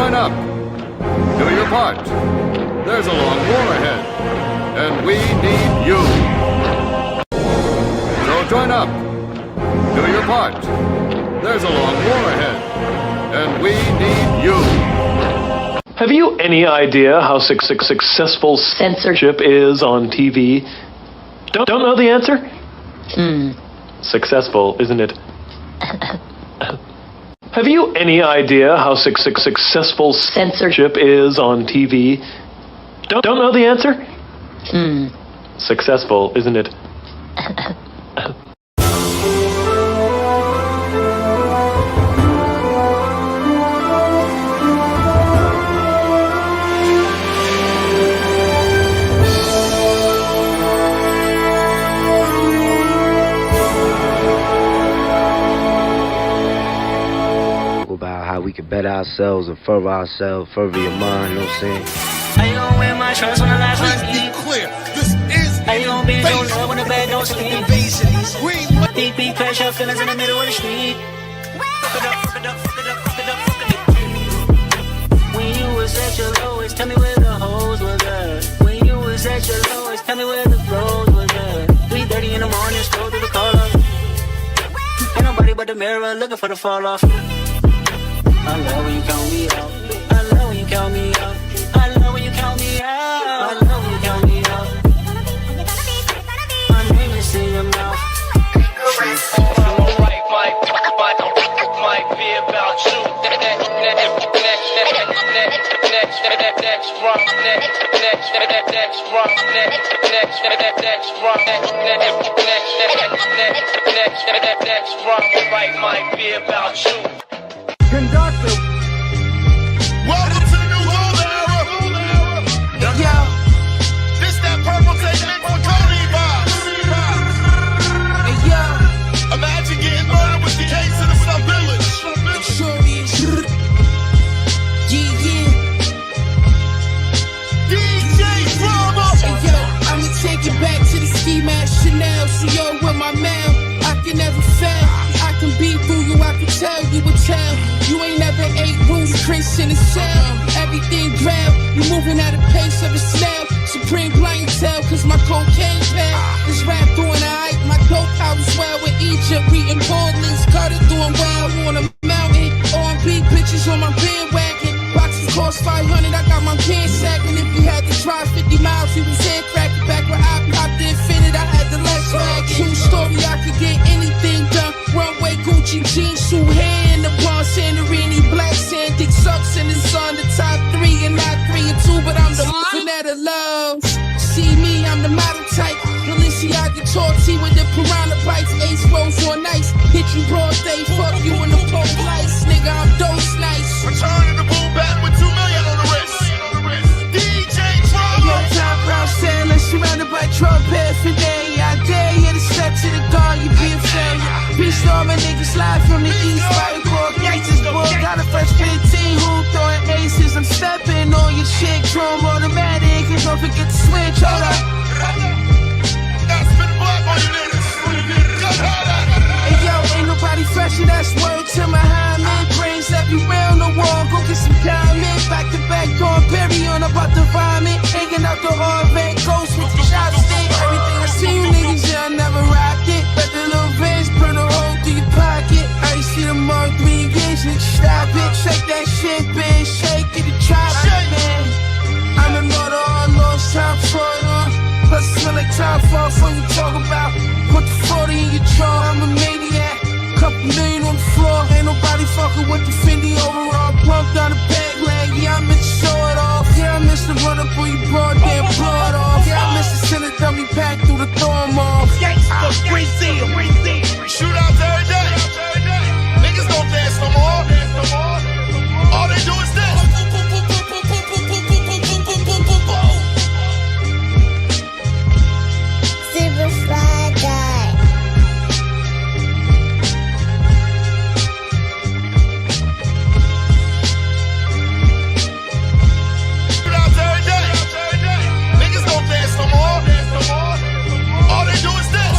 join up. Do your part. There's a long war ahead, and we need you. So join up. Do your part. There's a long war ahead, and we need you. Have you any idea how successful censorship is on TV? Don't know the answer? Successful, isn't it? Have you any idea how successful censorship is on TV? Don't know the answer? Successful, isn't it? About how we can better ourselves and further ourselves, further your mind, you know what I'm saying? How you gon' wear my trust when the lights Let's be clear. This is How you gon' be no love when the bed don't sleep? invasion. Deep pressure feelings in the middle of the street. Fuck it up. When you was at your lowest, tell me where the hoes was at. When you was at your lowest, tell me where the flows was at. 3:30 in the morning, scroll through the call up. Ain't nobody but the mirror looking for the fall off. I love when you count me out. I love when you count me out. I love when you count me out. I love when you count me out. My name is in your mouth. Alright, might be about you. Next run, might be about you. Conductor. Welcome to the new gold era. Yo. This that purple take Nick Cody vibes. Hey, yo. Imagine getting murdered with the case in the Sub Village. It sure is. Yeah. DJ Drama. Hey, yo, I'ma take it back to the ski mask Chanel. So yo, with my mail, I can never fail. I can be through you, I can tell you a tale. You ain't never ate rooms, Chris in a cell. Everything grab, you moving at a pace of a snail. Supreme clientele, cause my cocaine pal is rap doing alright. My dope house well with Egypt, reading Portland's cutter doing well on a mountain. R&B bitches on my bandwagon. Boxes cost 500, I got my pants sagging. If you had to drive 50 miles, he was head cracking. Back when I popped the Infinite, I had the less bag. True story, I could get anything done. Runway, Gucci, jeans, shoe, hair in the bar, Santorini, black sand, dick sucks in the sun. The top 3 and not 3 and 2, but I'm the Vanetta love. See me, I'm the model type. Balenciaga torty with the piranha bites. Ace rolls on ice. Hit you broad day, fuck you in the pole lights. Nigga, I'm dose nice. Returning the boom back with 2 million on the wrist. DJ Drama. Yo, Tom Brown sailor, surrounded by Trump paraphernalia. I dare you to step to the guard, you be a failure. Peace on my niggas live from the east, Fireball, Gangsters Bull. Got a fresh 15 who throwing aces. I'm stepping on your shit, drum automatic. And don't forget to switch, hold up. Now spin black on you niggas. Just hold up. Hey yo, ain't nobody fresher, that's word to my high man. Brains everywhere on the wall, go get some diamonds. Back to back, going Perry on about the vomit. Hanging out the hard van, ghost with the chopstick. Everything I see you niggas, yeah, I never rocked it. Let the little vans burn a hole through your pocket. I ain't see the Mark 3 engagement, stop it. Shake that shit, bitch, shake it, and chop it, man. I'm immortal, all lost time for it on. Plus it smell like time for what you talk about. Put the 40 in your jaw, I'm a maniac. Couple million on the floor, ain't nobody fucking with the Fendi overall. Pumped on the bag leg, yeah, I miss the show it off. Yeah, I miss the run up on your broad, damn blow it off. Yeah, I miss the center dummy pack through the thorn off. Shootouts every day. Niggas don't dance no more. All they do is this. Super Fly Guy. Shootouts every day. Niggas don't dance no more. All they do is this.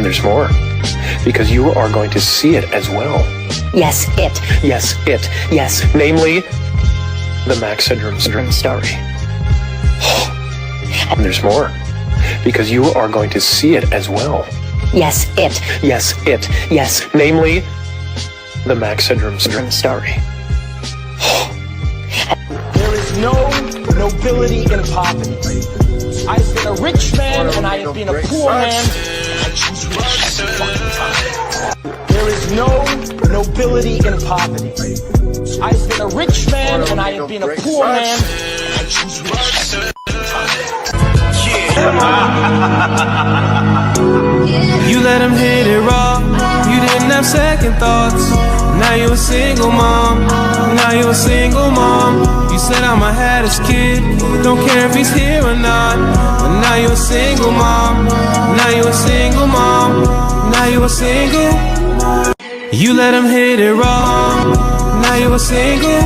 And there's more. Because you are going to see it as well. Yes, it. Yes, it. Yes. Namely, the Max Syndrome story. And there's more. Because you are going to see it as well. Yes, it. Yes, it. Yes. Namely, the Max Syndrome story. There is no nobility in poverty. I've been a rich man and I have been a poor man. There is no nobility in poverty. I've been a rich man and I have been a poor man. You let him hit it raw. You didn't have second thoughts. Now you a single mom. Now you a single mom. You said I'ma have this kid. Don't care if he's here or not. But now you a single mom. Now you a single mom. Now you a single. You let him hit it raw. Now you a single.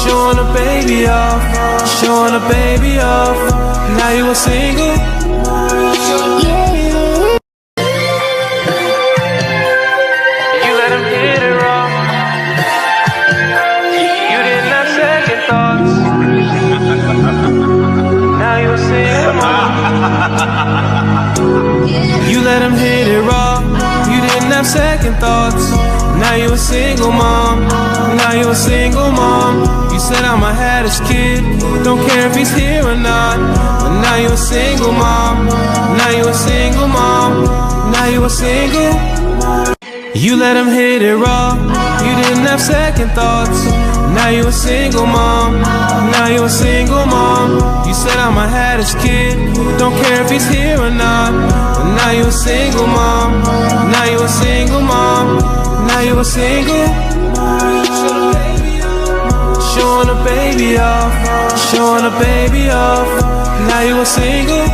Showing a baby off. Showing a baby off. Now you a single. You let him hit it raw. You didn't have second thoughts. Now you a single mom. You let him hit it raw. You didn't have second thoughts. Now you a single mom. Now you a single mom. You said I'ma have this kid. Don't care if he's here or not. But now you a single mom. Now you a single mom. Now you a single. You let him hit it raw. You didn't have second thoughts. Now you a single mom. Now you a single mom. You said I'ma have this kid. Don't care if he's here or not. But now you a single mom. Now you a single mom. Now you a single. Showing a baby off. Showing a baby off. Now you a single.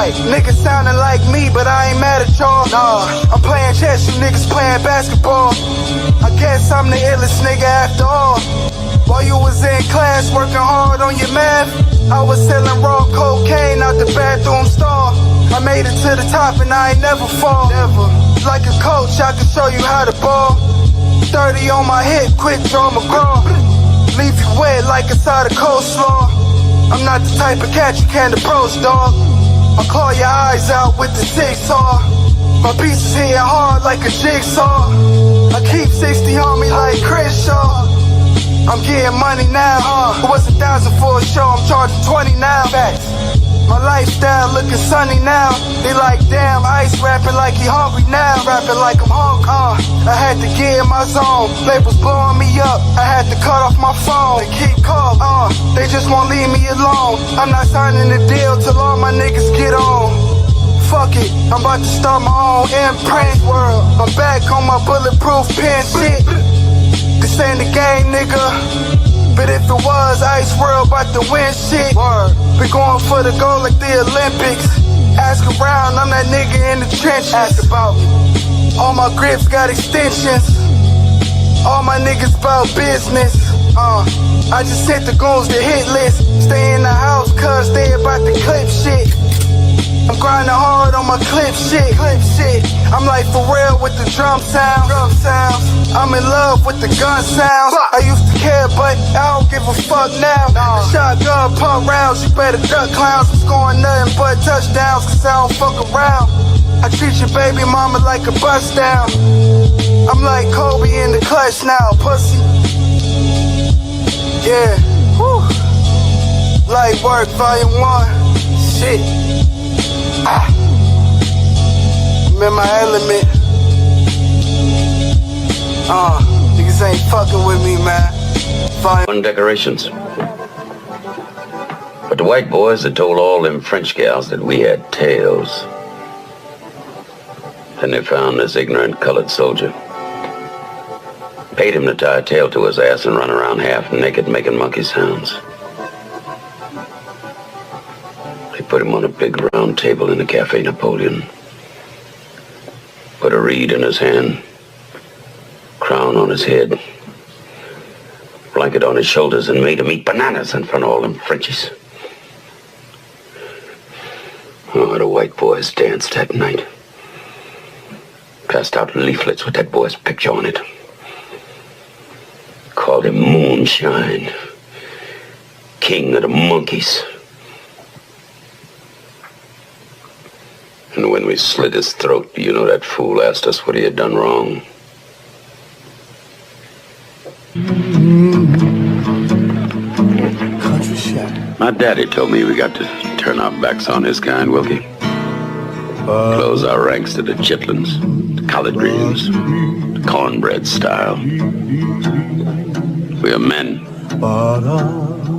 Niggas sounding like me, but I ain't mad at y'all. Nah, I'm playing chess, you niggas playing basketball. I guess I'm the illest nigga after all. While you was in class working hard on your math, I was selling raw cocaine out the bathroom stall. I made it to the top and I ain't never fall. Never. Like a coach, I can show you how to ball. 30 on my hip, quick draw McGraw. Leave you wet like a side of coleslaw. I'm not the type of cat you can't approach, dog. I'll claw your eyes out with the jigsaw. My pieces hitting hard like a jigsaw. I keep 60 on me like Chris Shaw. I'm getting money now. It was 1,000 for a show, I'm charging 20 now. Facts. My lifestyle looking sunny now. They like, damn, Ice rapping like he hungry now. Rapping like I'm hungry. I had to get in my zone. Labels blowing me up. I had to cut off my phone. They keep calling. They just won't leave me alone. I'm not signing the deal till all my niggas get on. Fuck it, I'm about to start my own imprint world. I'm back on my bulletproof pen shit. This ain't the game, nigga. But if it was, Ice World about to win shit. Been going for the gold like the Olympics. Ask around, I'm that nigga in the trenches. Ask about me. All my grips got extensions. All my niggas about business. I just sent the goons the hit list. Stay in the house cause they about to clip shit. I'm grinding hard on my clip shit. I'm like for real with the drum sound. I'm in love with the gun sounds. I used to care, but I don't give a fuck now. Shotgun pump rounds, you better duck clowns. I'm scoring nothing but touchdowns, cause I don't fuck around. I treat your baby mama like a bust down. I'm like Kobe in the clutch now, pussy. Yeah, whew. Light work, volume 1. Shit. I'm in my element. Niggas ain't fucking with me, man. On decorations. But the white boys had told all them French gals that we had tails. Then they found this ignorant colored soldier. Paid him to tie a tail to his ass and run around half naked making monkey sounds. They put him on a big round table in the Cafe Napoleon. Put a reed in his hand, crown on his head, blanket on his shoulders, and made him eat bananas in front of all them Frenchies. Oh, the white boys danced that night. Passed out leaflets with that boy's picture on it. Called him Moonshine, King of the Monkeys. And when we slit his throat, you know that fool asked us what he had done wrong. Country shot. My daddy told me we got to turn our backs on his kind, Wilkie. Close our ranks to the chitlins, the collard greens, the cornbread style. We are men,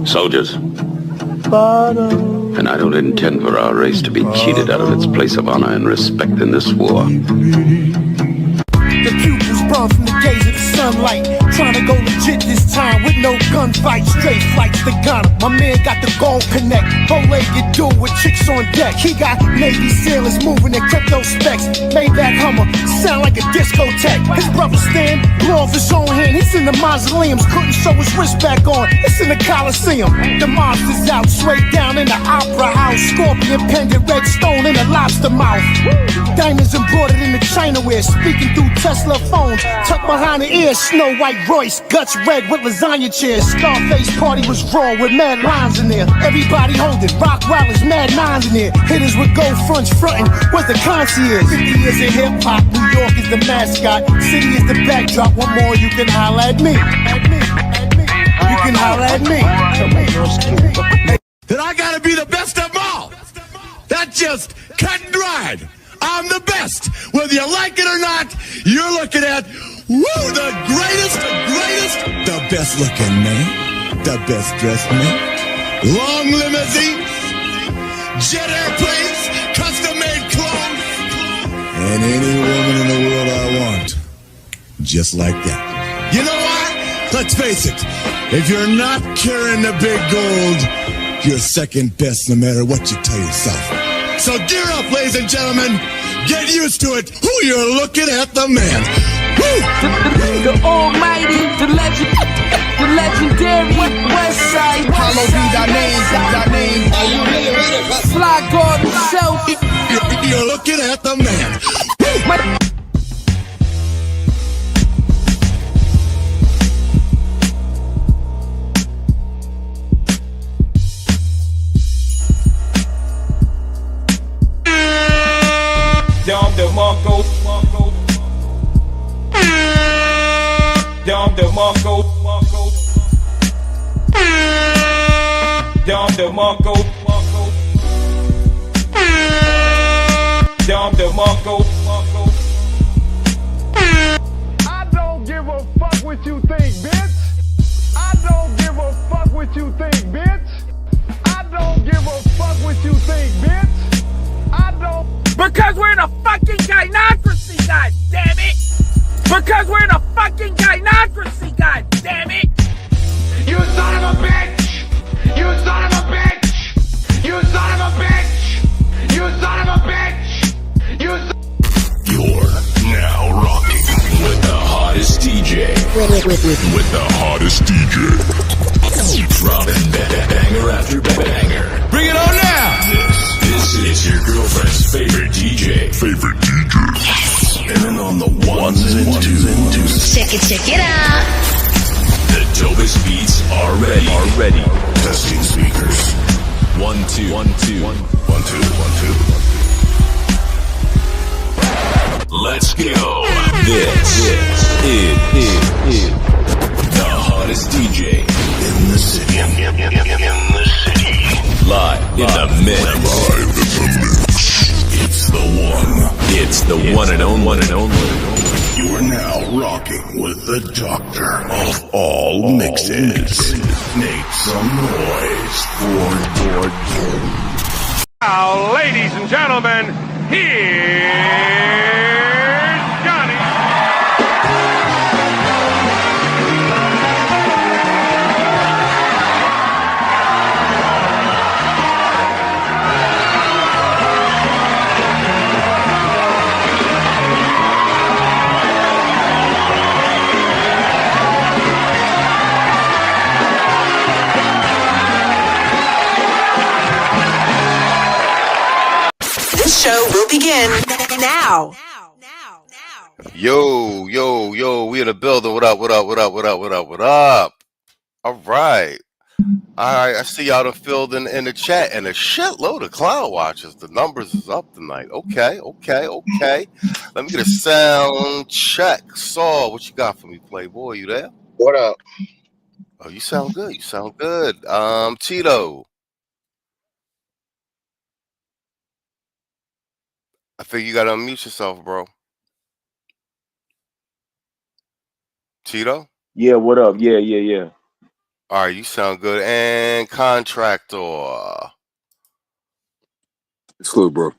soldiers, and I don't intend for our race to be cheated out of its place of honor and respect in this war. The pupils burn from the gaze of the sunlight. Trying to go legit this time with no gunfight. Straight flights to Ghana. My man got the gold connect. Bow-legged dude with chicks on deck. He got Navy sailors moving in crypto specs. Maybach Hummer, sound like a discotheque. His brother Stan blew off his own hand. He's in the mausoleums, couldn't show his wrist back on. It's in the Coliseum. The monster's out, straight down in the opera house. Scorpion pendant, red stone in a lobster mouth. Diamonds embroidered in the China wear. Speaking through Tesla phones. Tucked behind the ear, Snow White Royce. Guts red with lasagna chairs. Scarface party was raw with mad lines in there. Everybody holding. Rock Rollers, mad nines in there. Hitters with gold fronts frontin'. Where's the concierge? 50 years of hip hop. New York is the mascot. City is the backdrop. One more, you can holler at me. You can holler at me. That I gotta be the best of them all. That's just cut and dried. I'm the best. Whether you like it or not, you're looking at, the greatest, the best looking man, the best dressed man, long limousines, jet airplanes, custom made clothes, and any woman in the world I want, just like that. You know what? Let's face it, if you're not carrying the big gold, you're second best no matter what you tell yourself. So gear up, ladies and gentlemen. Get used to it. Who you're looking at, the man. Woo! The almighty, the legendary West Side. Hallowed be thy name, Fly God himself. You're looking at the man. Woo! Down the Marco. Down the Marco. Down the Marco. Down the Marco. I don't give a fuck what you think, bitch. I don't give a fuck what you think, bitch. I don't give a fuck what you think, bitch. I don't. Because we're in a fucking gynocracy, god damn it! Because we're in a fucking gynocracy, god damn it! You son of a bitch! You son of a bitch! You son of a bitch! You son of a bitch! You're now rocking with the hottest DJ. With the hottest DJ. ones and twos. Check it out. The dopest beats are ready. Testing speakers. 1 2 1 2 1 2 1 2. Let's go. This is the hottest DJ in the city. In the city. Live in the mix. It's the one. It's the one and only. You are now rocking with the doctor of all mixes. Make some noise for Now, ladies and gentlemen, here's Johnny. Show will begin now. Yo, we in the building. What up? All right. I see y'all done filled in the chat and a shitload of cloud watchers. The numbers is up tonight. Okay. Let me get a sound check. Saul, what you got for me, Playboy? You there? What up? Oh, you sound good. Tito. I think you gotta unmute yourself, bro. Tito? Yeah, what up? Yeah. All right, you sound good. And Contractor. It's cool, bro.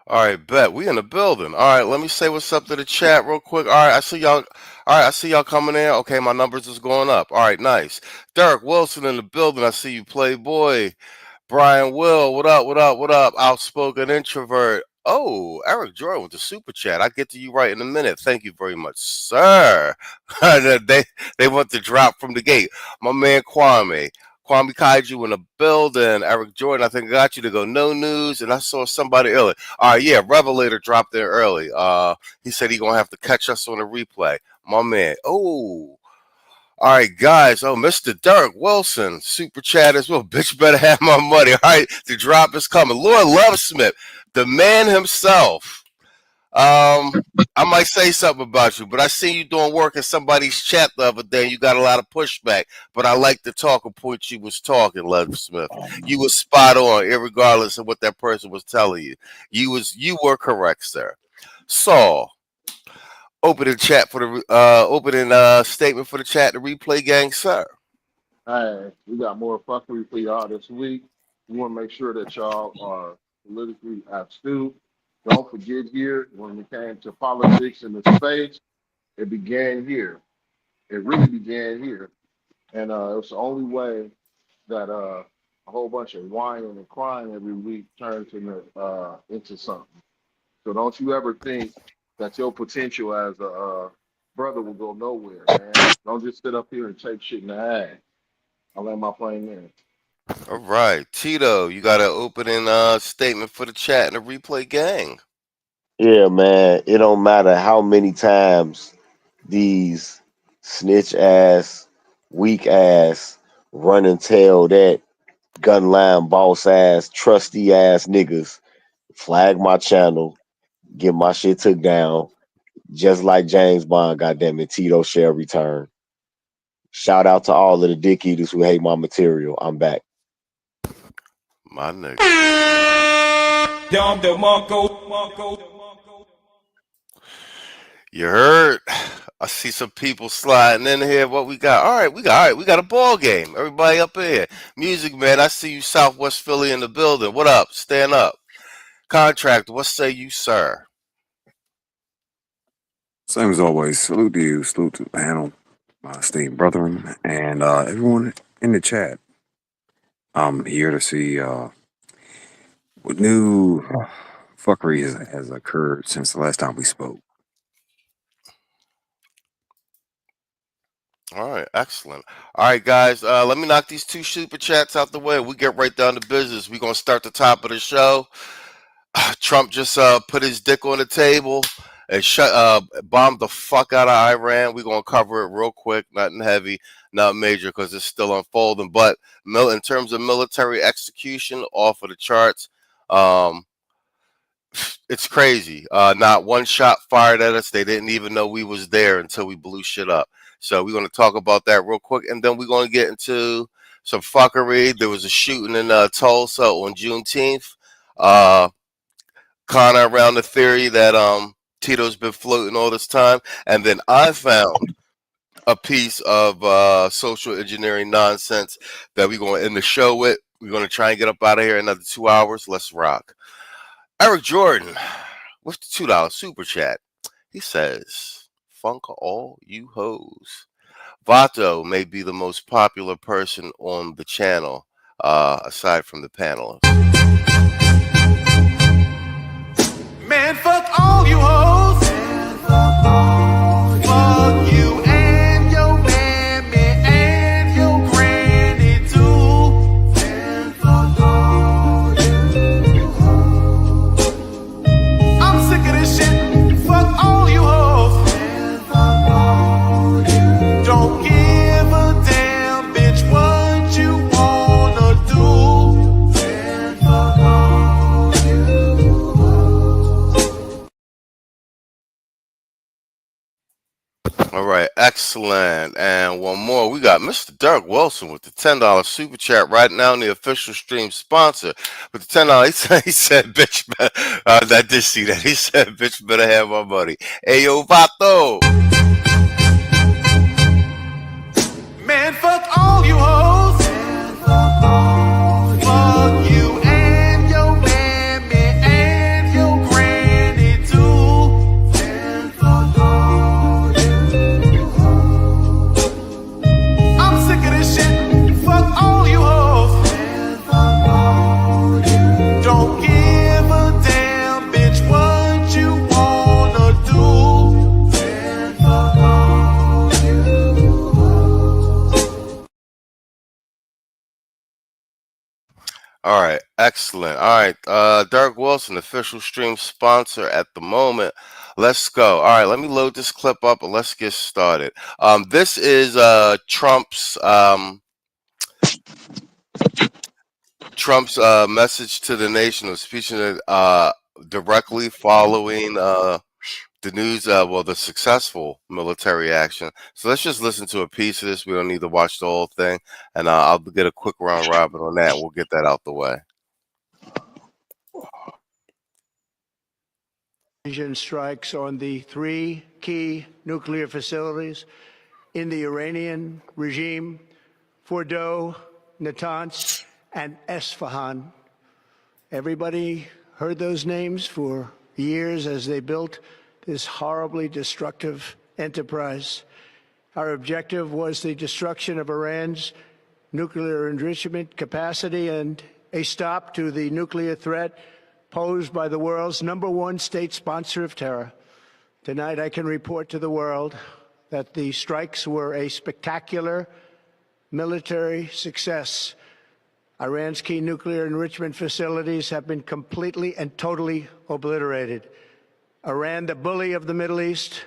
All right, bet. We in the building. All right, let me say what's up to the chat real quick. All right, I see y'all coming in. Okay, my numbers is going up. All right, nice. Derek Wilson in the building. I see you, Playboy. Brian Will, what up? Outspoken introvert. Oh, Eric Jordan with the super chat. I'll get to you right in a minute. Thank you very much, sir. they want to drop from the gate. My man Kwame Kaiju in the building. Eric Jordan, I think I got you to go no news. And I saw somebody early. All right, yeah, Revelator dropped in early. He said he gonna have to catch us on the replay. My man. Oh. All right, guys. Oh, Mr. Derek Wilson, super chat as well. Bitch better have my money. All right, the drop is coming. Lord Lovesmith, the man himself. I might say something about you, but I seen you doing work in somebody's chat the other day. And you got a lot of pushback, but I like the talking point you was talking, Lovesmith. You was spot on, irregardless of what that person was telling you. You were correct, sir. Saul. Opening chat for the statement for the chat, the replay gang, sir. Hey, we got more fuckery for y'all this week. We want to make sure that y'all are politically astute. Don't forget here, when it came to politics in the space, it began here. It really began here. And it was the only way that a whole bunch of whining and crying every week turns into something. So don't you ever think that your potential as a brother will go nowhere, man. Don't just sit up here and take shit in the ass. I'll let my plane in. All right. Tito, you got an opening statement for the chat and the replay gang. Yeah, man. It don't matter how many times these snitch ass, weak ass, run and tell that gun line boss ass, trusty ass niggas flag my channel, get my shit took down, just like James Bond, goddammit, Tito shall return. Shout out to all of the dick eaters who hate my material. I'm back. My nigga. You heard? I see some people sliding in here. What we got? All right, we got a ball game. Everybody up in here. Music man, I see you Southwest Philly in the building. What up? Stand up. Contractor, what say you, sir? Same as always. Salute to you. Salute to the panel, my esteemed brethren, and everyone in the chat. I'm here to see what new fuckery has occurred since the last time we spoke. All right, excellent. All right, guys, let me knock these two super chats out the way. We get right down to business. We're going to start the top of the show. Trump just put his dick on the table It bombed the fuck out of Iran. We're gonna cover it real quick, nothing heavy, not major, because it's still unfolding. But in terms of military execution, off of the charts. It's crazy. Not one shot fired at us. They didn't even know we was there until we blew shit up. So we're gonna talk about that real quick, and then we're gonna get into some fuckery. There was a shooting in Tulsa on Juneteenth. Kind of around the theory that Tito's been floating all this time, and then I found a piece of social engineering nonsense that we're going to end the show with. We're going to try and get up out of here in another 2 hours. Let's rock. Eric Jordan with the $2 super chat. He says, "Funk all you hoes." Vato may be the most popular person on the channel, aside from the panelists. Man, fuck all you hoes. Fuck you and your mammy and your granny too. Man, fuck all you hoes. I'm sick of this shit. Fuck all you hoes. Man, fuck all you. Don't give a damn, bitch, what you wanna do. Man, fuck all you. All right, excellent. And one more. We got Mr. Dirk Wilson with the $10 super chat right now, the official stream sponsor. With the $10, he said, bitch, I did see that. He said, bitch, better have my money. Hey, yo, Vato. Man, fuck all you hoes. Fuck you and your mammy and your granny too. Man, fuck all you hoes. I'm sick of this shit. Fuck all you hoes. Man, fuck all you. Don't give a damn, bitch, what you wanna do. Man, fuck all you hoes. All right, excellent. All right, Dirk Wilson, official stream sponsor at the moment. Let's go. All right, let me load this clip up and let's get started. This is Trump's message to the nation, of speaking directly following the news, the successful military action. So let's just listen to a piece of this. We don't need to watch the whole thing, and I'll get a quick round robin on that. We'll get that out the way. Strikes on the 3 key nuclear facilities in the Iranian regime: Fordow, Natanz, and Esfahan. Everybody heard those names for years as they built this horribly destructive enterprise. Our objective was the destruction of Iran's nuclear enrichment capacity and a stop to the nuclear threat posed by the world's #1 state sponsor of terror. Tonight, I can report to the world that the strikes were a spectacular military success. Iran's key nuclear enrichment facilities have been completely and totally obliterated. Iran, the bully of the Middle East,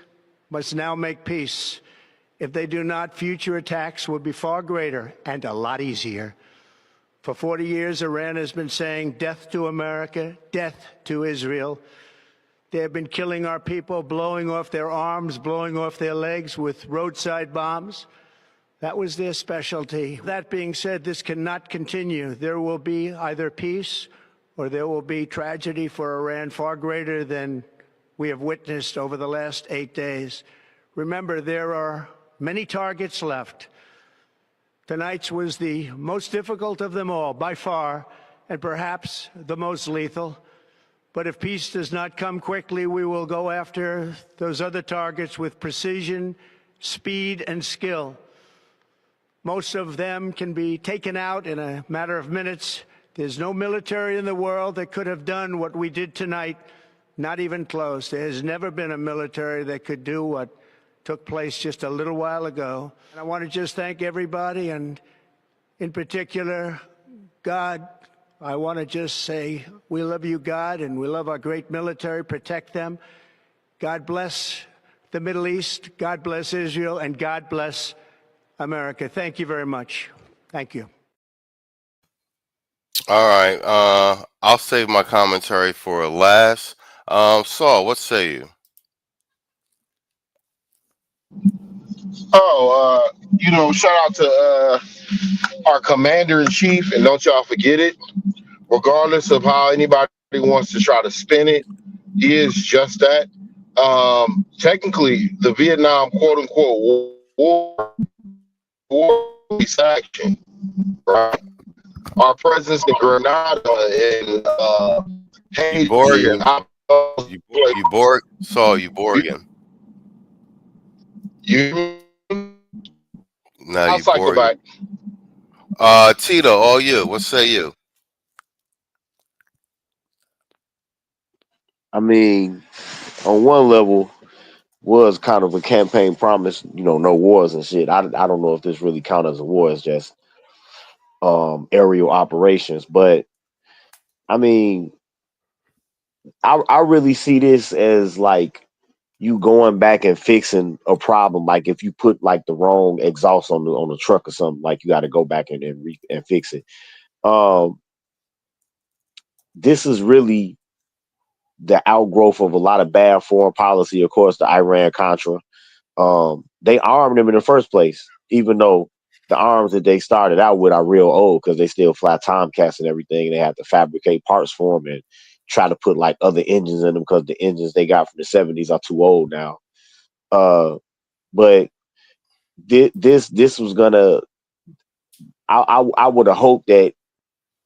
must now make peace. If they do not, future attacks will be far greater and a lot easier. For 40 years, Iran has been saying death to America, death to Israel. They have been killing our people, blowing off their arms, blowing off their legs with roadside bombs. That was their specialty. That being said, this cannot continue. There will be either peace or there will be tragedy for Iran far greater than we have witnessed over the last 8 days. Remember, there are many targets left. Tonight's was the most difficult of them all, by far, and perhaps the most lethal. But if peace does not come quickly, we will go after those other targets with precision, speed, and skill. Most of them can be taken out in a matter of minutes. There's no military in the world that could have done what we did tonight, not even close. There has never been a military that could do what took place just a little while ago. And I want to just thank everybody, and in particular, God. I want to just say we love you, God, and we love our great military. Protect them. God bless the Middle East, God bless Israel, and God bless America. Thank you very much. Thank you. All right. I'll save my commentary for last. Saul, what say you? Oh, shout out to our commander in chief, and don't y'all forget it. Regardless of how anybody wants to try to spin it, he is just that. Technically, the Vietnam quote unquote war action, right? Our presence in Grenada and You Haiti and Borgen. You Borg. Saul, you Borgen. you. No, I'll you cycle Borgen. back. Tito, all you. What say you? I mean, on one level, was kind of a campaign promise, no wars and shit. I don't know if this really counts as a war. It's just aerial operations. But I mean, I really see this as like you going back and fixing a problem. Like if you put like the wrong exhaust on the truck or something, like you got to go back and fix it. This is really the outgrowth of a lot of bad foreign policy. Of course, the Iran Contra. They armed them in the first place, even though the arms that they started out with are real old because they still fly Tomcats and everything. They have to fabricate parts for them and try to put like other engines in them because the engines they got from the 70s are too old now. But this was gonna. I would have hoped that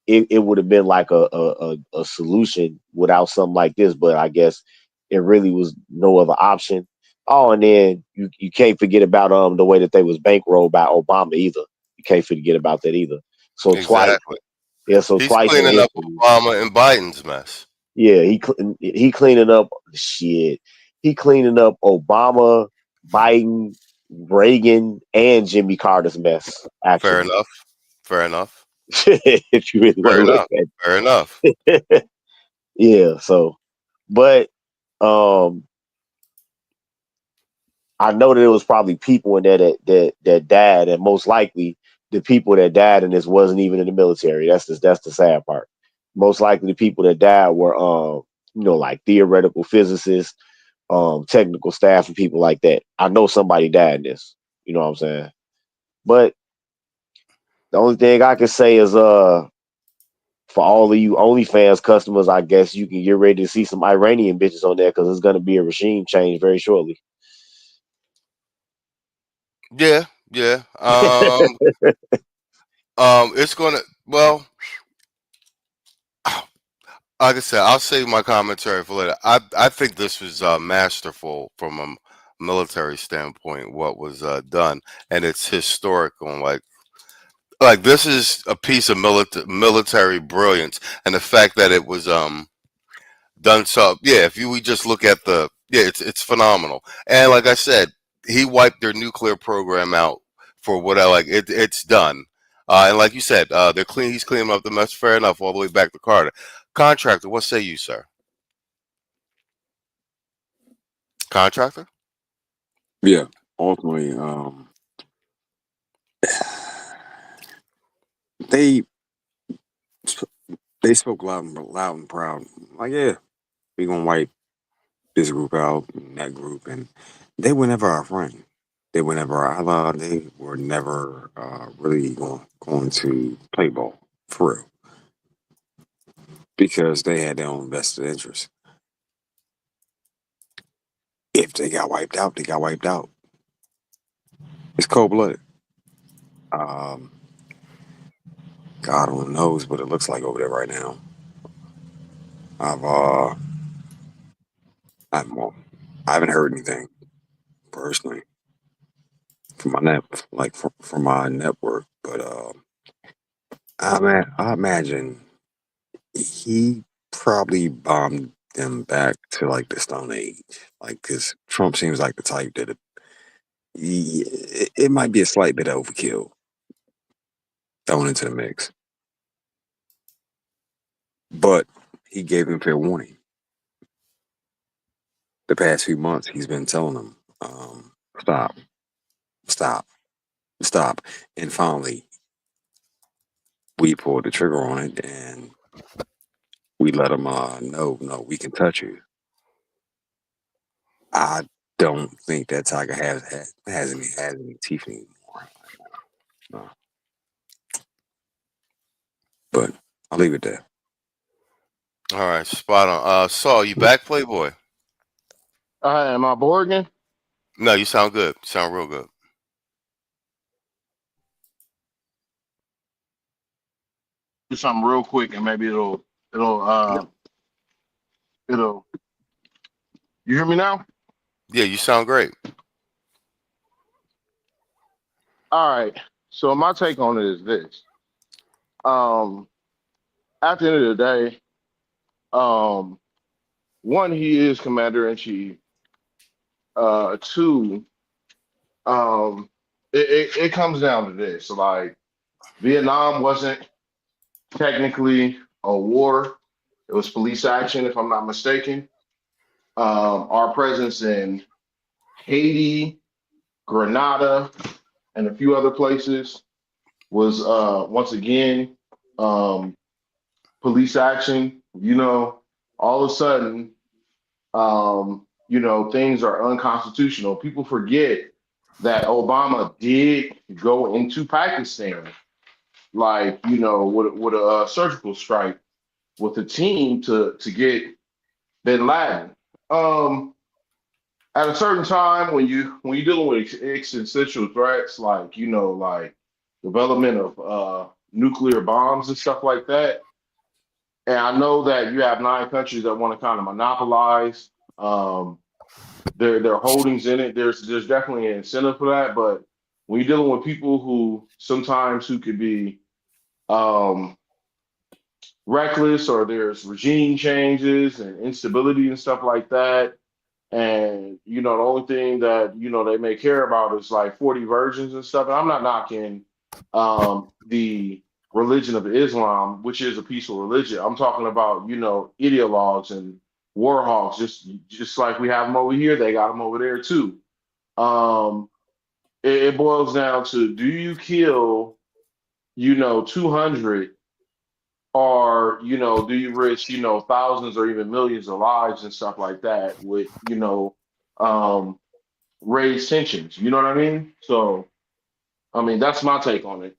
it would have been like a solution without something like this, but I guess it really was no other option. Oh, and then you can't forget about the way that they was bankrolled by Obama either. You can't forget about that either. So twice, Exactly. yeah. So He's twice in cleaning up history, Obama and Biden's mess. yeah. He cleaning up shit. He cleaning up Obama, Biden, Reagan, and Jimmy Carter's mess. Fair Actually, enough. Fair enough. if you really want Fair to look enough. at Fair enough. it. Yeah. So, but I know that it was probably people in there that died, and most likely the people that died in this wasn't even in the military. That's the sad part. Most likely the people that died were like theoretical physicists, technical staff, and people like that. I know somebody died in this. You know what I'm saying? But the only thing I can say is for all of you OnlyFans customers, I guess you can get ready to see some Iranian bitches on there because it's gonna be a regime change very shortly. Yeah. Yeah. It's gonna. Well, like I said, I'll save my commentary for later. I think this was masterful from a military standpoint. What was done, and it's historical. Like this is a piece of military brilliance, and the fact that it was done so. Yeah, if we just look at it's phenomenal. And like I said, he wiped their nuclear program out for what I like. It's done. And like you said, they're clean. He's cleaning up the mess. Fair enough. All the way back to Carter. Contractor, what say you, sir? Contractor? Yeah, ultimately, they spoke loud and proud. Like, yeah, we gonna wipe this group out and that group, and they were never our friend. They were never our ally. They were never really going to play ball for real because they had their own vested interests. If they got wiped out, they got wiped out. It's cold blooded. God only knows what it looks like over there right now. I haven't heard anything personally from from my network, but I imagine he probably bombed them back to like the Stone Age, like because Trump seems like the type that it might be a slight bit of overkill thrown into the mix, but he gave him fair warning. the past few months, he's been telling them, stop, stop, stop. And finally, we pulled the trigger on it and we let him no, we can touch you. I don't think that tiger has any teeth anymore. No. But I'll leave it there. All right, spot on. Saul, you back, Playboy? Am I bored again? No, you sound good. You sound real good. Do something real quick, and maybe it'll. You hear me now? Yeah, you sound great. All right. So my take on it is this. At the end of the day, one, he is commander in chief. Two, it comes down to this. Like, Vietnam wasn't technically a war. It was police action, if I'm not mistaken. Our presence in Haiti, Grenada, and a few other places was once again police action. You know, all of a sudden, you know, things are unconstitutional. People forget that Obama did go into Pakistan, like, you know, with a surgical strike with a team to get Bin Laden. At a certain time, when you're dealing with existential threats, like, you know, like development of nuclear bombs and stuff like that, and I know that you have 9 countries that want to kind of monopolize their holdings in it. There's definitely an incentive for that, but when you're dealing with people who could be reckless, or there's regime changes and instability and stuff like that, and you know, the only thing that, you know, they may care about is like 40 virgins and stuff. And I'm not knocking the religion of Islam, which is a peaceful religion. I'm talking about, you know, ideologues and war hawks, just like we have them over here, they got them over there too. It boils down to, do you kill, you know, 200, or, you know, do you risk, you know, thousands or even millions of lives and stuff like that with, you know, raised tensions? You know what I mean? So, I mean, that's my take on it.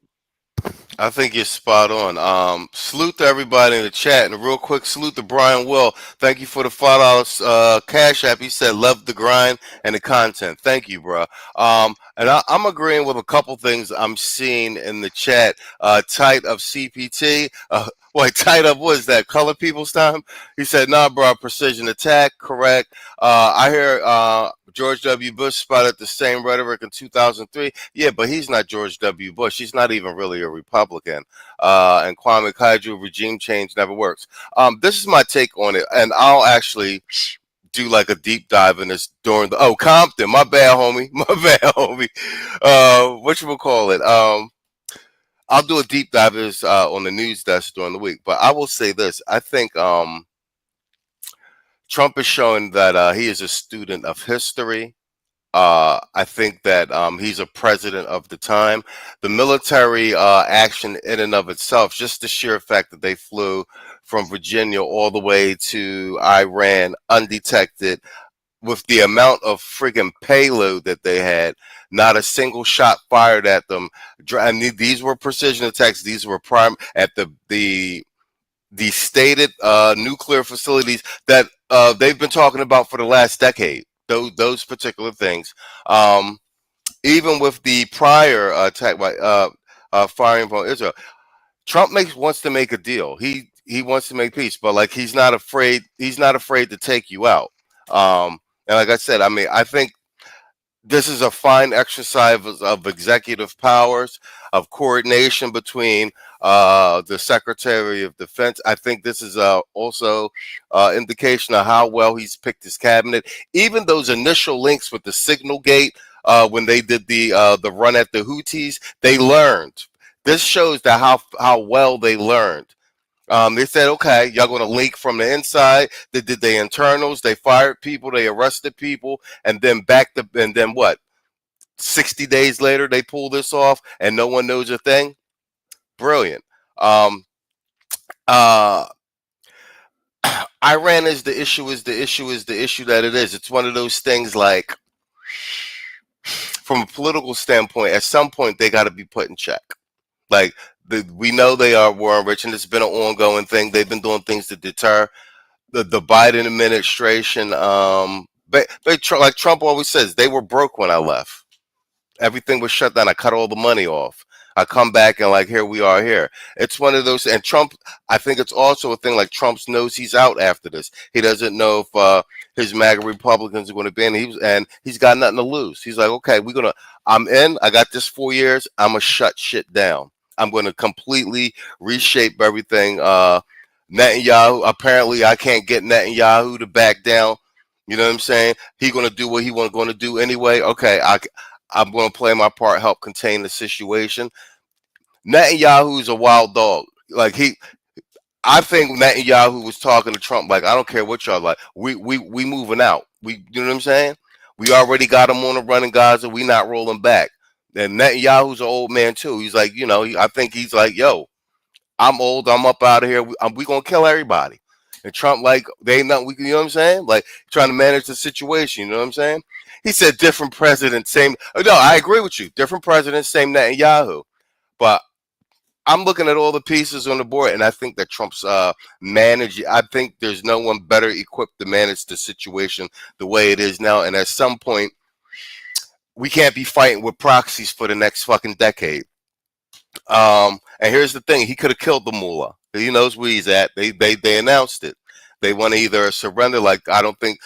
I think you're spot on. Salute to everybody in the chat, and a real quick salute to Brian Will. Thank you for the $5 Cash App. He said, "Love the grind and the content." Thank you, bro. And I'm agreeing with a couple things I'm seeing in the chat. Tight of CPT. Tight of, what is that? Color People's Time. He said, "Nah, bro. Precision attack. Correct." I hear George W. Bush spotted the same rhetoric in 2003. Yeah, but he's not George W. Bush. He's not even really a Republican. And Kwame Kaiju, regime change never works. This is my take on it, and I'll actually do like a deep dive in this during the Compton. My bad, homie. Whatchamacallit? I'll do a deep dive on the news desk during the week. But I will say this: I think Trump is showing that he is a student of history. I think that he's a president of the time. The military action in and of itself, just the sheer fact that they flew from Virginia all the way to Iran undetected, with the amount of friggin' payload that they had, not a single shot fired at them. And these were precision attacks. These were prime at the stated nuclear facilities that they've been talking about for the last decade. Those particular things, even with the prior attack by firing from Israel, Trump wants to make a deal. He wants to make peace, but like he's not afraid to take you out. And like I said, I mean, I think this is a fine exercise of executive powers, of coordination between the Secretary of Defense. I think this is also indication of how well he's picked his cabinet. Even those initial links with the Signal Gate, when they did the run at the Houthis, they learned. This shows that how well they learned. They said, okay, y'all going to leak from the inside. They did their internals. They fired people. They arrested people. And then and then what? 60 days later, they pull this off and no one knows a thing. Brilliant. Iran is the issue that it is. It's one of those things like, from a political standpoint, at some point, they got to be put in check. Like, we know they are war enriched, and it's been an ongoing thing. They've been doing things to deter the Biden administration. But like Trump always says, they were broke when I left. Everything was shut down. I cut all the money off. I come back and like, here we are here. It's one of those, and Trump, I think it's also a thing like Trump knows he's out after this. He doesn't know if his MAGA Republicans are going to be in, and he's got nothing to lose. He's like, okay, I'm in. I got this 4 years. I'm going to shut shit down. I'm going to completely reshape everything. Netanyahu, apparently I can't get Netanyahu to back down. You know what I'm saying? He's going to do what he was going to do anyway. Okay, I'm going to play my part, help contain the situation. Netanyahu is a wild dog. Like I think Netanyahu was talking to Trump like, I don't care what y'all like. We moving out. You know what I'm saying? We already got him on the run in Gaza. We not rolling back. And Netanyahu's an old man too. He's like, I think he's like, yo, I'm old. I'm up out of here. We gonna kill everybody. And Trump like, they ain't nothing. You know what I'm saying? Like trying to manage the situation. You know what I'm saying? He said different president, same. No, I agree with you. Different president, same Netanyahu. But I'm looking at all the pieces on the board, and I think that Trump's managing. I think there's no one better equipped to manage the situation the way it is now. And at some point, we can't be fighting with proxies for the next fucking decade. And here's the thing: he could have killed the mullah. He knows where he's at. They announced it. They want to either surrender. Like I think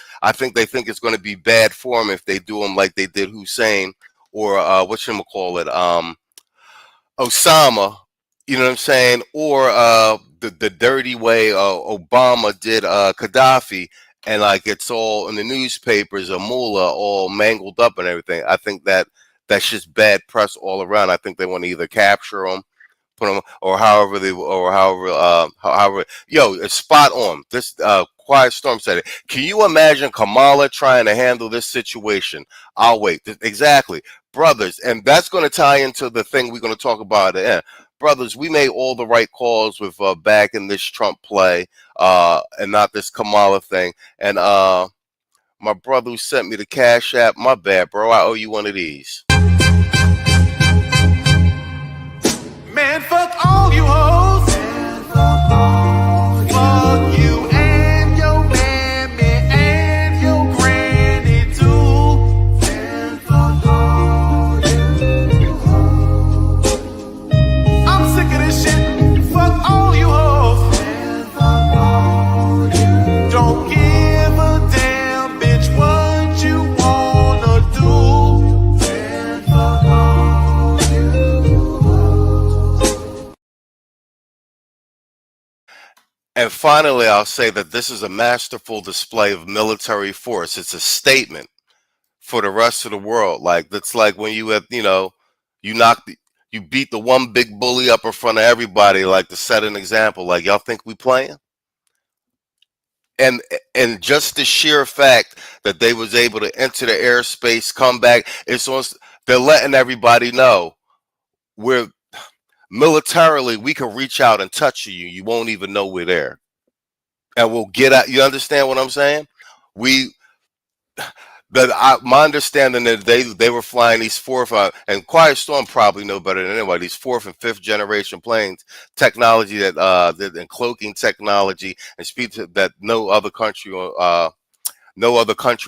they think it's going to be bad for him if they do him like they did Hussein or whatchamacallit, Osama. You know what I'm saying? Or the dirty way Obama did Gaddafi, and like it's all in the newspapers, a mullah all mangled up and everything. I think that's just bad press all around. I think they want to either capture him, put him, or however. Yo, it's spot on. This Quiet Storm said it. Can you imagine Kamala trying to handle this situation? I'll wait. Exactly, brothers, and that's going to tie into the thing we're going to talk about at the end. Brothers, we made all the right calls with back in this Trump play and not this Kamala thing. And my brother who sent me the Cash App, my bad, bro. I owe you one of these. Man, fuck all you hoes. Fuck you and your mammy and your granny too. And fuck all you hoes. I'm sick of this shit. Fuck all you hoes. And fuck all you. Don't give a damn, bitch, what you wanna do. And fuck all you hoes. And finally, I'll say that this is a masterful display of military force. It's a statement for the rest of the world. Like that's like when you have, you beat the one big bully up in front of everybody, like to set an example. Like y'all think we playing? And just the sheer fact that they was able to enter the airspace, come back, they're letting everybody know we're militarily, we can reach out and touch you. You won't even know we're there. And we'll get out. You understand what I'm saying? My understanding that they were flying these fourth, and Quiet Storm probably know better than anybody, these fourth and fifth generation planes, technology and cloaking technology and speed that no other country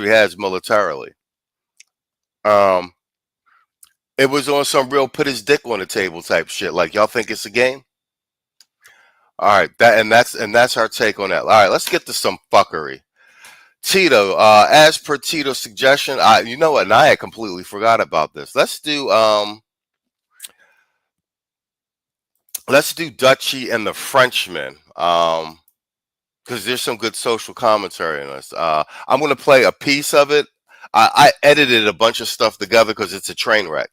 has militarily. It was on some real put his dick on the table type shit. Like y'all think it's a game? All right, that's our take on that. All right, let's get to some fuckery. Tito, as per Tito's suggestion, you know what? And I had completely forgot about this. Let's do Dutchie and the Frenchman, because there's some good social commentary in this. I'm going to play a piece of it. I edited a bunch of stuff together because it's a train wreck.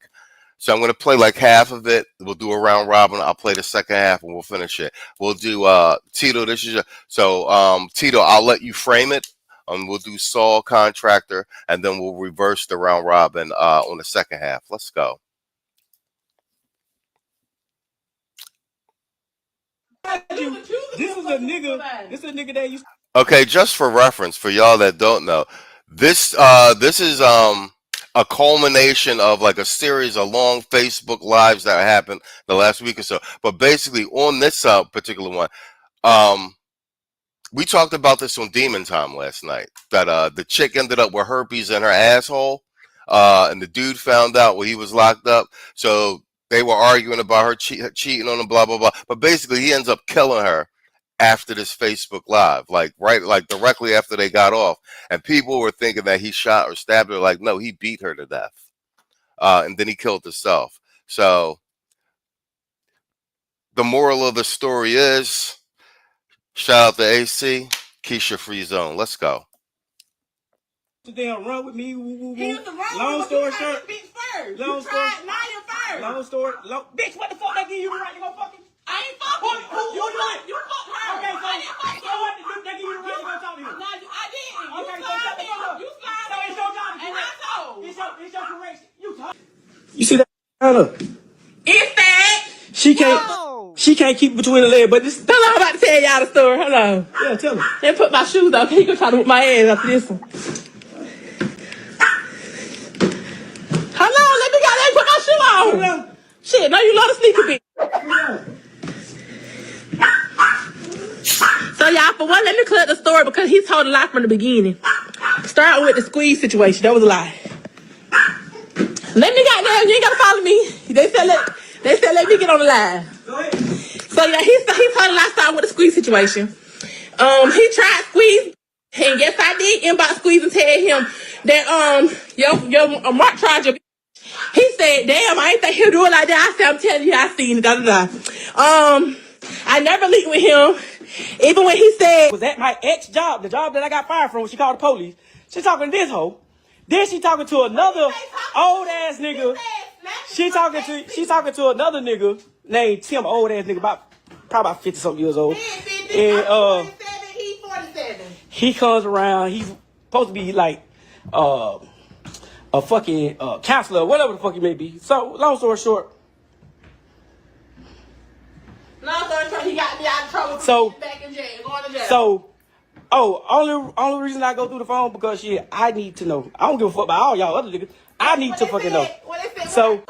So I'm going to play like half of it. We'll do a round robin. I'll play the second half and we'll finish it. We'll do Tito. This is Tito. I'll let you frame it. We'll do Saul Contractor, and then we'll reverse the round robin on the second half. Let's go. This is a nigga that used. Okay, just for reference, for y'all that don't know, this is a culmination of like a series of long Facebook lives that happened the last week or so. But basically, on this particular one, we talked about this on Demon Time last night. That the chick ended up with herpes in her asshole, and the dude found out when he was locked up. So they were arguing about her cheating on him, blah blah blah. But basically, he ends up killing her after this Facebook Live, like directly after they got off. And people were thinking that he shot or stabbed her. Like, no, he beat her to death. And then he killed himself. So the moral of the story is, shout out to AC, Keisha Free Zone. Let's go. Damn, run with me. Woo. Long story short. Long story. Bitch, what the fuck that give you the right to go fucking? I ain't fucking. You fucked her. Okay, so I didn't fuck so what did that give you the right to go talk to him? No, I didn't. Okay, You so slide shut the fuck up. You slide So it's your job to and correct. I told. It's your correction. You talk. You see that? Look. It's that. She can't keep between the legs, but this. Hold on, I'm about to tell y'all the story. Hold on. Yeah, tell me. Then put my shoes on. He gonna try to whip my ass after this one. Hold on, let me put my shoe on. Shit, no, you love the sneaker bitch. So y'all, for one, let me clear the story because he told a lie from the beginning. Starting with the squeeze situation, that was a lie. Let me goddamn, you ain't gotta follow me. They said let me get on the line. So yeah, he told a lie starting with the squeeze situation. He tried squeeze, and yes I did inbox squeeze and tell him that your Mark tried your. He said, damn, I ain't think he'll do it like that. I said, I'm telling you, I seen it, I never leaked with him. Even when he said, was at my ex job, the job that I got fired from when she called the police. She talking to this hoe. Then she talking to another old ass nigga. She talking to another nigga named Tim, old ass nigga, probably about 50-something years old. And he's 47. He comes around, he's supposed to be like a fucking counselor, whatever the fuck he may be. So, long story short. He got me out of trouble. So, back in jail, going to jail. Only reason I go through the phone because shit, I need to know. I don't give a fuck about all y'all other niggas. I need to fucking know. So,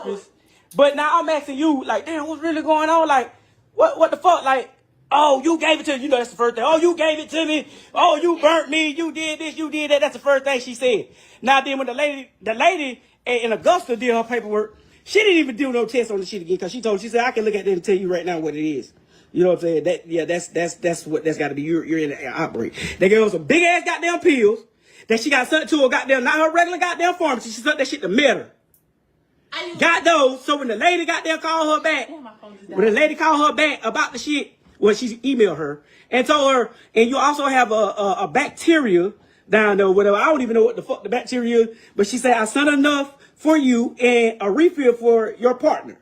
but now I'm asking you, like, damn, what's really going on? Like, what the fuck? Like, oh, you gave it to me. You know, that's the first thing. Oh, you gave it to me. Oh, you burnt me. You did this. You did that. That's the first thing she said. Now then, when the lady in Augusta did her paperwork, she didn't even do no test on the shit again because she said, I can look at it and tell you right now what it is. You know what I'm saying? That's got to be you're in an outbreak. They gave her some big ass goddamn pills that she got sent to her goddamn, not her regular goddamn pharmacy. She sent that shit to Meta. Got those. So when the lady goddamn called her back, about the shit, well, she emailed her and told her, and you also have a bacteria down there, whatever. I don't even know what the fuck the bacteria is, but she said, I sent enough for you and a refill for your partner.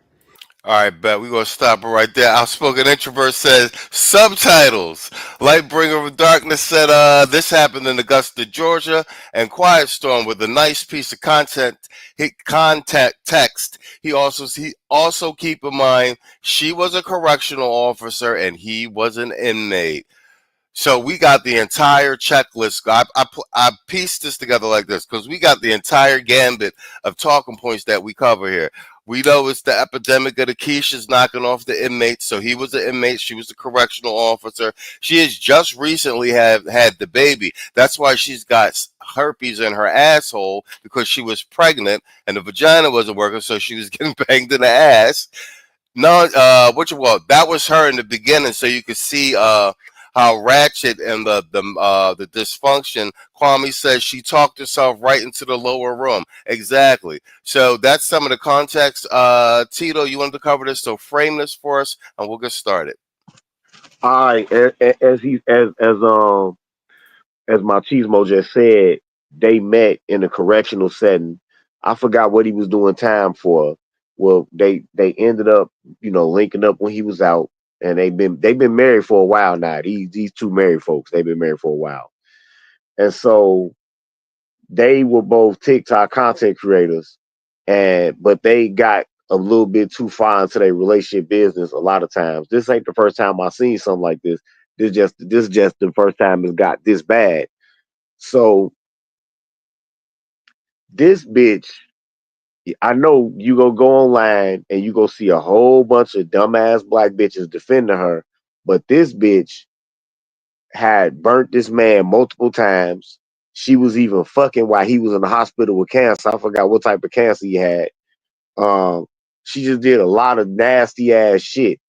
All right, bet. We're going to stop it right there. Outspoken Introvert says, subtitles. Lightbringer of Darkness said, this happened in Augusta, Georgia, and Quiet Storm with a nice piece of contact text. He also keep in mind, she was a correctional officer and he was an inmate. So we got the entire checklist. I pieced this together like this because we got the entire gambit of talking points that we cover here. We know it's the epidemic of the Keisha's knocking off the inmates. So he was an inmate. She was a correctional officer. She has just recently had the baby. That's why she's got herpes in her asshole, because she was pregnant and the vagina wasn't working. So she was getting banged in the ass. No, that was her in the beginning. So you could see how ratchet and the dysfunction. Kwame says she talked herself right into the lower room. Exactly. So that's some of the context. Tito, you wanted to cover this, so frame this for us, and we'll get started. All right, as Machismo just said, they met in a correctional setting. I forgot what he was doing time for, Well, they ended up, linking up when he was out, and they've been married for a while now. These two married folks, they've been married for a while, and so they were both TikTok content creators, but they got a little bit too far into their relationship business. A lot of times, this ain't the first time I've seen something like this. This just the first time it's got this bad. So this bitch, I know you gonna go online and you gonna see a whole bunch of dumbass black bitches defending her, but this bitch had burnt this man multiple times. She was even fucking while he was in the hospital with cancer. I forgot what type of cancer he had. She just did a lot of nasty ass shit.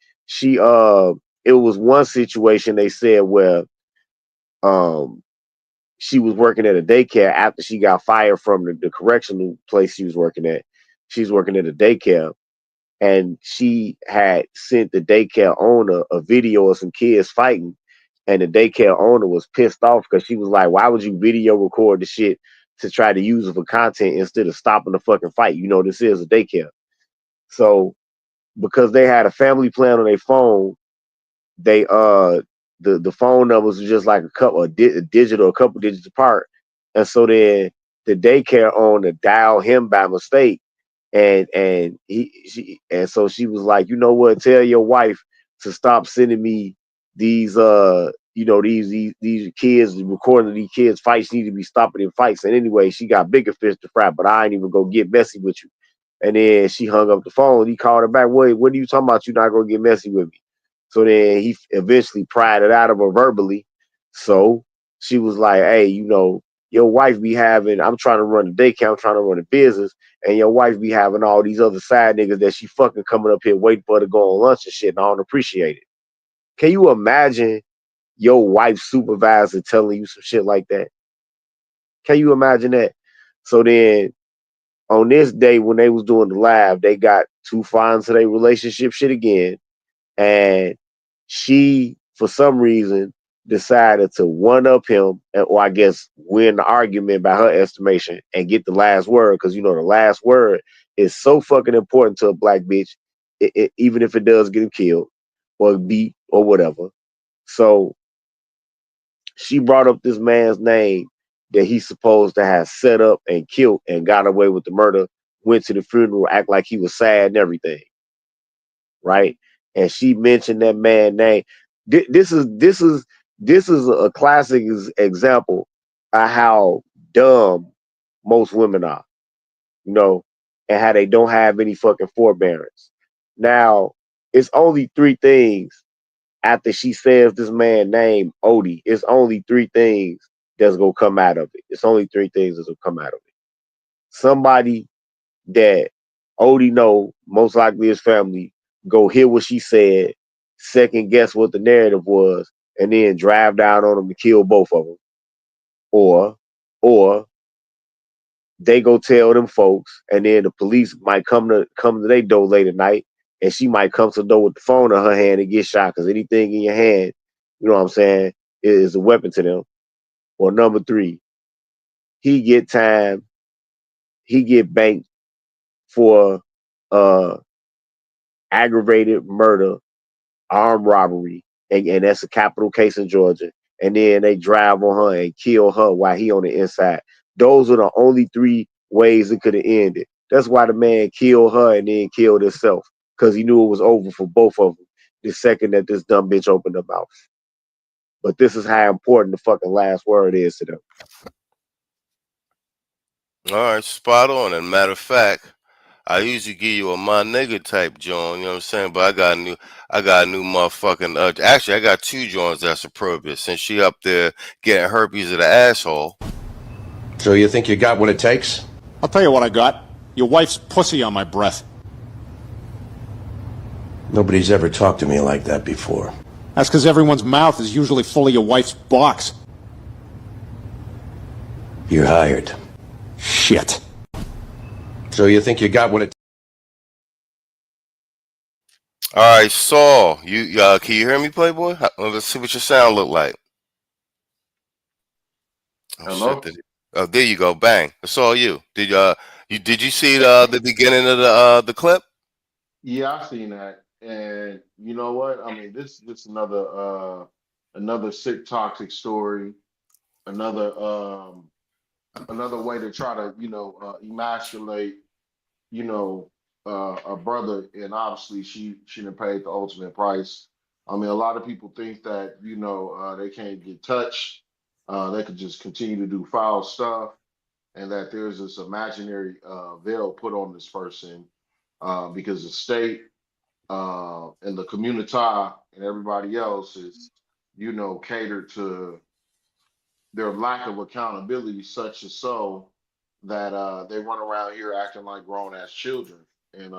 It was one situation they said where she was working at a daycare after she got fired from the correctional place she was working at. She was working at a daycare, and she had sent the daycare owner a video of some kids fighting, and the daycare owner was pissed off because she was like, why would you video record the shit to try to use it for content instead of stopping the fucking fight? This is a daycare. So because they had a family plan on their phone, they the phone numbers were just like a digital, a couple digits apart. And so then the daycare owner dialed him by mistake. And so she was like, you know what, tell your wife to stop sending me these these kids recording these kids fights. Need to be stopping in fights. And anyway, she got bigger fish to fry, but I ain't even gonna get messy with you. And then she hung up the phone. He called her back. Wait, what are you talking about? You're not gonna get messy with me. So then he eventually pried it out of her verbally. So she was like, hey, your wife be having, I'm trying to run a daycare, I'm trying to run a business, and your wife be having all these other side niggas that she fucking coming up here waiting for her to go on lunch and shit, and I don't appreciate it. Can you imagine your wife's supervisor telling you some shit like that? Can you imagine that? So then on this day when they was doing the live, they got too far into their relationship shit again. And she, for some reason, decided to one-up him, or I guess win the argument by her estimation and get the last word. Because, the last word is so fucking important to a black bitch, even if it does get him killed or beat or whatever. So she brought up this man's name that he's supposed to have set up and killed and got away with the murder, went to the funeral, act like he was sad and everything. Right? And she mentioned that man's name. This is a classic example of how dumb most women are, and how they don't have any fucking forbearance. Now, it's only three things after she says this man's name, Odie. It's only three things that's gonna come out of it. It's only three things that's gonna come out of it. Somebody that Odie know, most likely his family, go hear what she said, second guess what the narrative was, and then drive down on them to kill both of them. Or they go tell them folks, and then the police might come to their door late at night, and she might come to the door with the phone in her hand and get shot, because anything in your hand, you know what I'm saying, is a weapon to them. Or number three, he get time, he get banked for aggravated murder, armed robbery, and that's a capital case in Georgia. And then they drive on her and kill her while he on the inside. Those are the only three ways it could have ended. That's why the man killed her and then killed himself, because he knew it was over for both of them the second that this dumb bitch opened her mouth. But this is how important the fucking last word is to them. All right, spot on. And matter of fact, I usually give you a my nigga type joint, you know what I'm saying? But I got a new motherfucking actually I got two joints that's appropriate since she up there getting herpes of the asshole. So you think you got what it takes? I'll tell you what I got. Your wife's pussy on my breath. Nobody's ever talked to me like that before. That's because everyone's mouth is usually full of your wife's box. You're hired. Shit. So you think you got what it... All right, Saul, you can you hear me, Playboy? Let's see what your sound look like. Hello? Shit, there you go. Bang. It's all you. Did you see the beginning of the clip? Yeah, I seen that. And you know what? I mean, this is just another sick toxic story, another another way to try to, emasculate, a brother, and obviously she done paid the ultimate price. I mean, a lot of people think that, they can't get touched, they could just continue to do foul stuff, and that there's this imaginary veil put on this person because the state and the community and everybody else is, catered to their lack of accountability, such as so that they run around here acting like grown ass children. And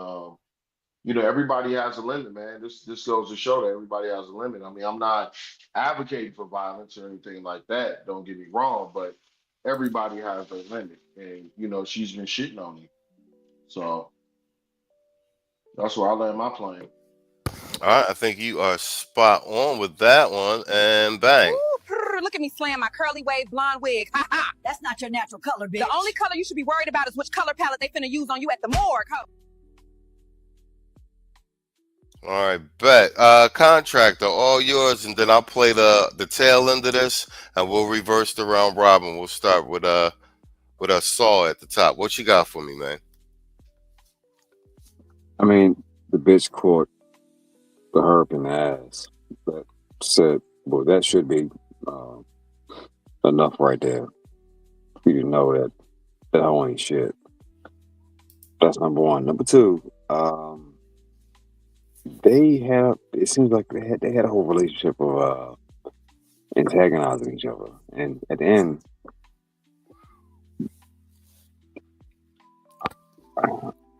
everybody has a limit, man. This goes to show that everybody has a limit. I mean, I'm not advocating for violence or anything like that. Don't get me wrong, but everybody has a limit, and she's been shitting on you. So that's where I land my plane. All right, I think you are spot on with that one, and bang. Ooh, look at me slam my curly wave blonde wig. Ha ha. That's not your natural color, bitch. The only color you should be worried about is which color palette they finna use on you at the morgue. Ho. All right, bet. Contractor, all yours, and then I'll play the tail end of this, and we'll reverse the round robin. We'll start with a Saw at the top. What you got for me, man? I mean, the bitch caught the herp in the ass, but said, well, that should be enough right there for you to know that hoe ain't shit. That's number one. Number two, it seems like they had a whole relationship of antagonizing each other, and at the end,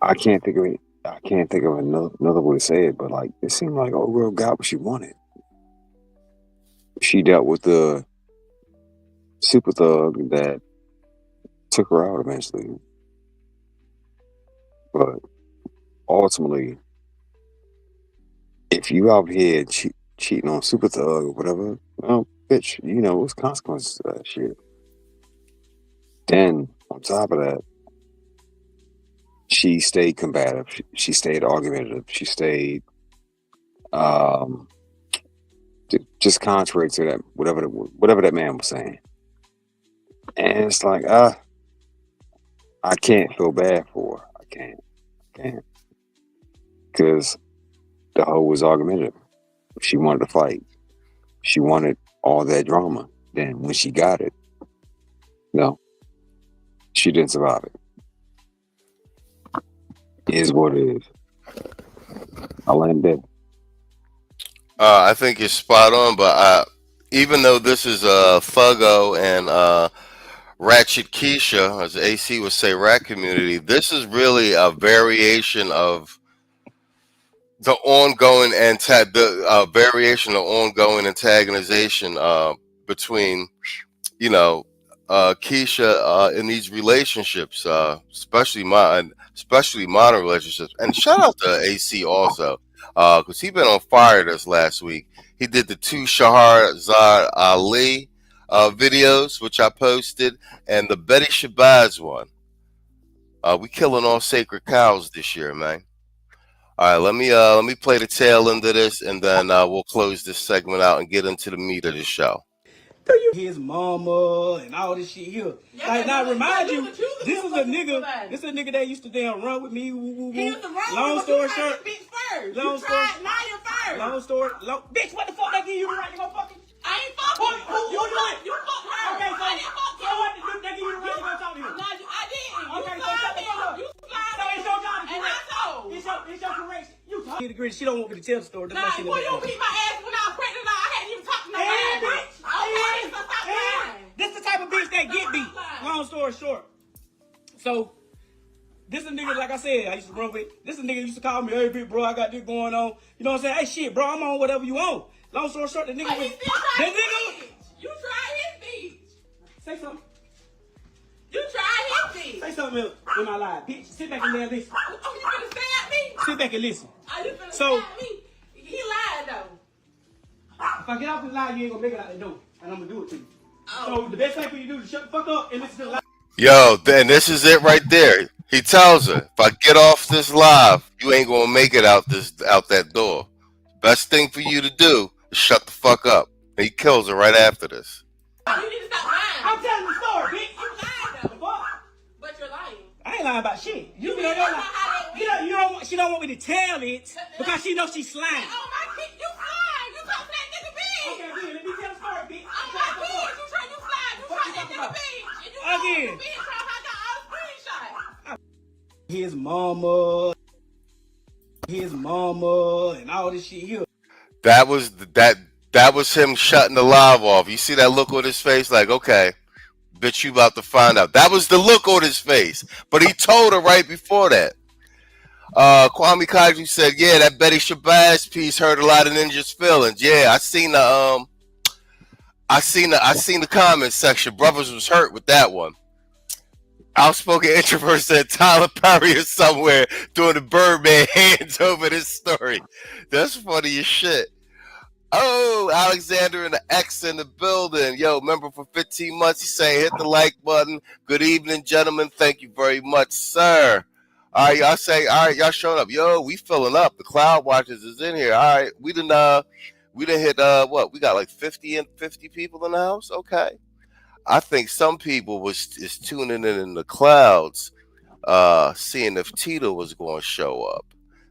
I can't think of it. I can't think of another way to say it, but like it seemed like old girl got what she wanted. She dealt with the super thug that took her out eventually, but ultimately, if you out here cheating on super thug or whatever, well, bitch, what's consequences to that shit. Then on top of that, she stayed combative. She stayed argumentative. She stayed just contrary to that whatever that man was saying. And it's like, I can't feel bad for her. I can't. Because the hoe was argumentative. She wanted to fight. She wanted all that drama. Then when she got it, no, she didn't survive it. It is what it is. I land dead. I think you're spot on, but even though this is Thuggo and Ratchet Keisha, as AC would say, Rat Community, this is really a variation of the ongoing variation of ongoing antagonization between Keisha in these relationships, especially modern relationships. And shout out to AC also, because he been on fire this last week. He did the 2 Shahrazad Ali videos, which I posted, and the Betty Shabazz one. We killing all sacred cows this year, man. All right, let me play the tail end of this, and then we'll close this segment out and get into the meat of the show. His mama and all this shit here. Yeah, like, now remind you, this is a nigga that used to damn run with me. He used to run long story short. Long story. Bitch, what the fuck they give you the right to go fucking? I ain't fucking. You fucked her. Okay, so I didn't fuck her. What they give you the right to go talk to him? No, I didn't. Okay, so shut the fuck up. You slide. So it's your job to correct. It's your correction. You talk. She don't want me to tell the story. Nah, boy, you beat my ass when I was pregnant. I hadn't even talked to no bitch. This the type of bitch that get beat. Long story short. So, this a nigga, like I said, I used to run with. This a nigga used to call me, hey, big bro, I got this going on. You know what I'm saying? Hey, shit, bro, I'm on whatever you on. Long story short, the nigga was. You tried his beach. Say something. You tried his beach. Say something else in my life, bitch. Sit back and listen. Oh, you finna stab me? Sit back and listen. Oh, you finna stab me? He lied, though. If I get off the lie, you ain't gonna make it out the door. And I'm gonna do it to you. Oh. So the best thing for you to do is shut the fuck up and listen to the lie. Yo, then this is it right there. He tells her, if I get off this live, you ain't gonna make it out that door. Best thing for you to do is shut the fuck up. And he kills her right after this. You need to stop lying. I'm telling the story, bitch. You lying now, fuck. But you're lying. I ain't lying about shit. You don't. She don't want me to tell it because she knows she's slime. Oh my kid, you slime. You talk that nigga bitch. Okay, again, let me tell the story, bitch. Oh my kid, you slime. You talk that nigga bitch. And you Again. bitch trying to hide all screenshots. His mama, and all this shit here. That was him shutting the live off. You see that look on his face? Like, okay, bitch, you about to find out. That was the look on his face. But he told her right before that. Kwame Kaiju said, yeah, that Betty Shabazz piece hurt a lot of ninjas' feelings. Yeah, I seen the comment section. Brothers was hurt with that one. Outspoken introvert said Tyler Perry is somewhere doing the Birdman hands over this story. That's funny as shit. Oh, Alexander and the X in the building. Yo, member for 15 months. He's saying hit the like button. Good evening, gentlemen. Thank you very much, sir. All right, y'all say, all right, y'all showing up. Yo, we filling up. The Cloud Watchers is in here. All right, we didn't hit what? We got like 50 people in the house. Okay. I think some people is tuning in the clouds, seeing if Tito was going to show up.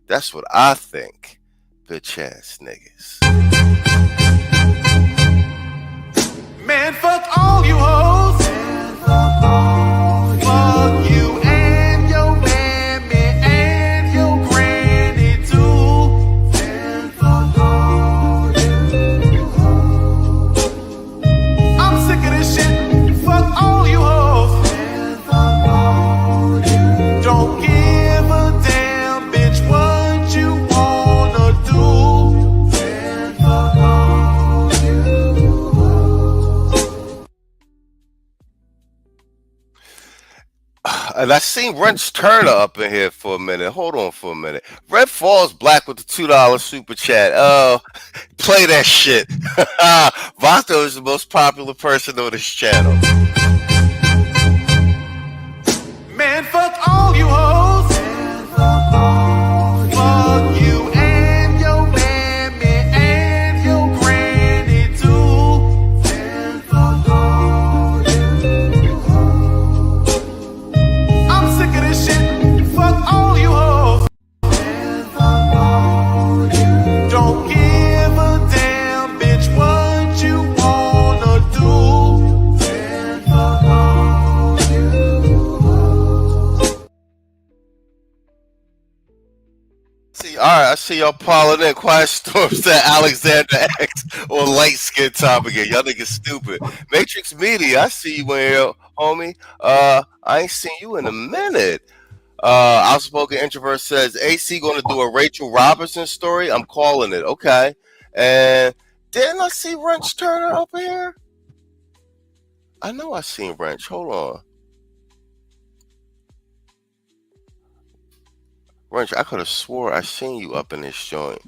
That's what I think. Bitch ass niggas. Man, fuck all you hoes. Fuck you and your mammy and your granny too. I'm sick of this shit. Fuck all you hoes. Don't give a damn, bitch, what you wanna do. And I seen Wrench Turner up in here for a minute. Hold on for a minute. Red Falls Black with the $2 super chat. Play that shit. Vato is the most popular person on this channel. Man, fuck all you hoes. Fuck you and your mammy and your granny too. I'm sick of this shit. Fuck all you hoes. Don't give a damn, bitch, what you wanna do. All right, I see y'all piling in. Quiet Storm said Alexander X on light skin top again. Y'all niggas stupid. Matrix Media, I see you in here, homie. I ain't seen you in a minute. Outspoken Introvert says AC gonna do a Rachel Robertson story. I'm calling it. Okay. And didn't I see Wrench Turner up here? I know I seen Wrench. Hold on. Wrench, I could have swore I seen you up in this joint.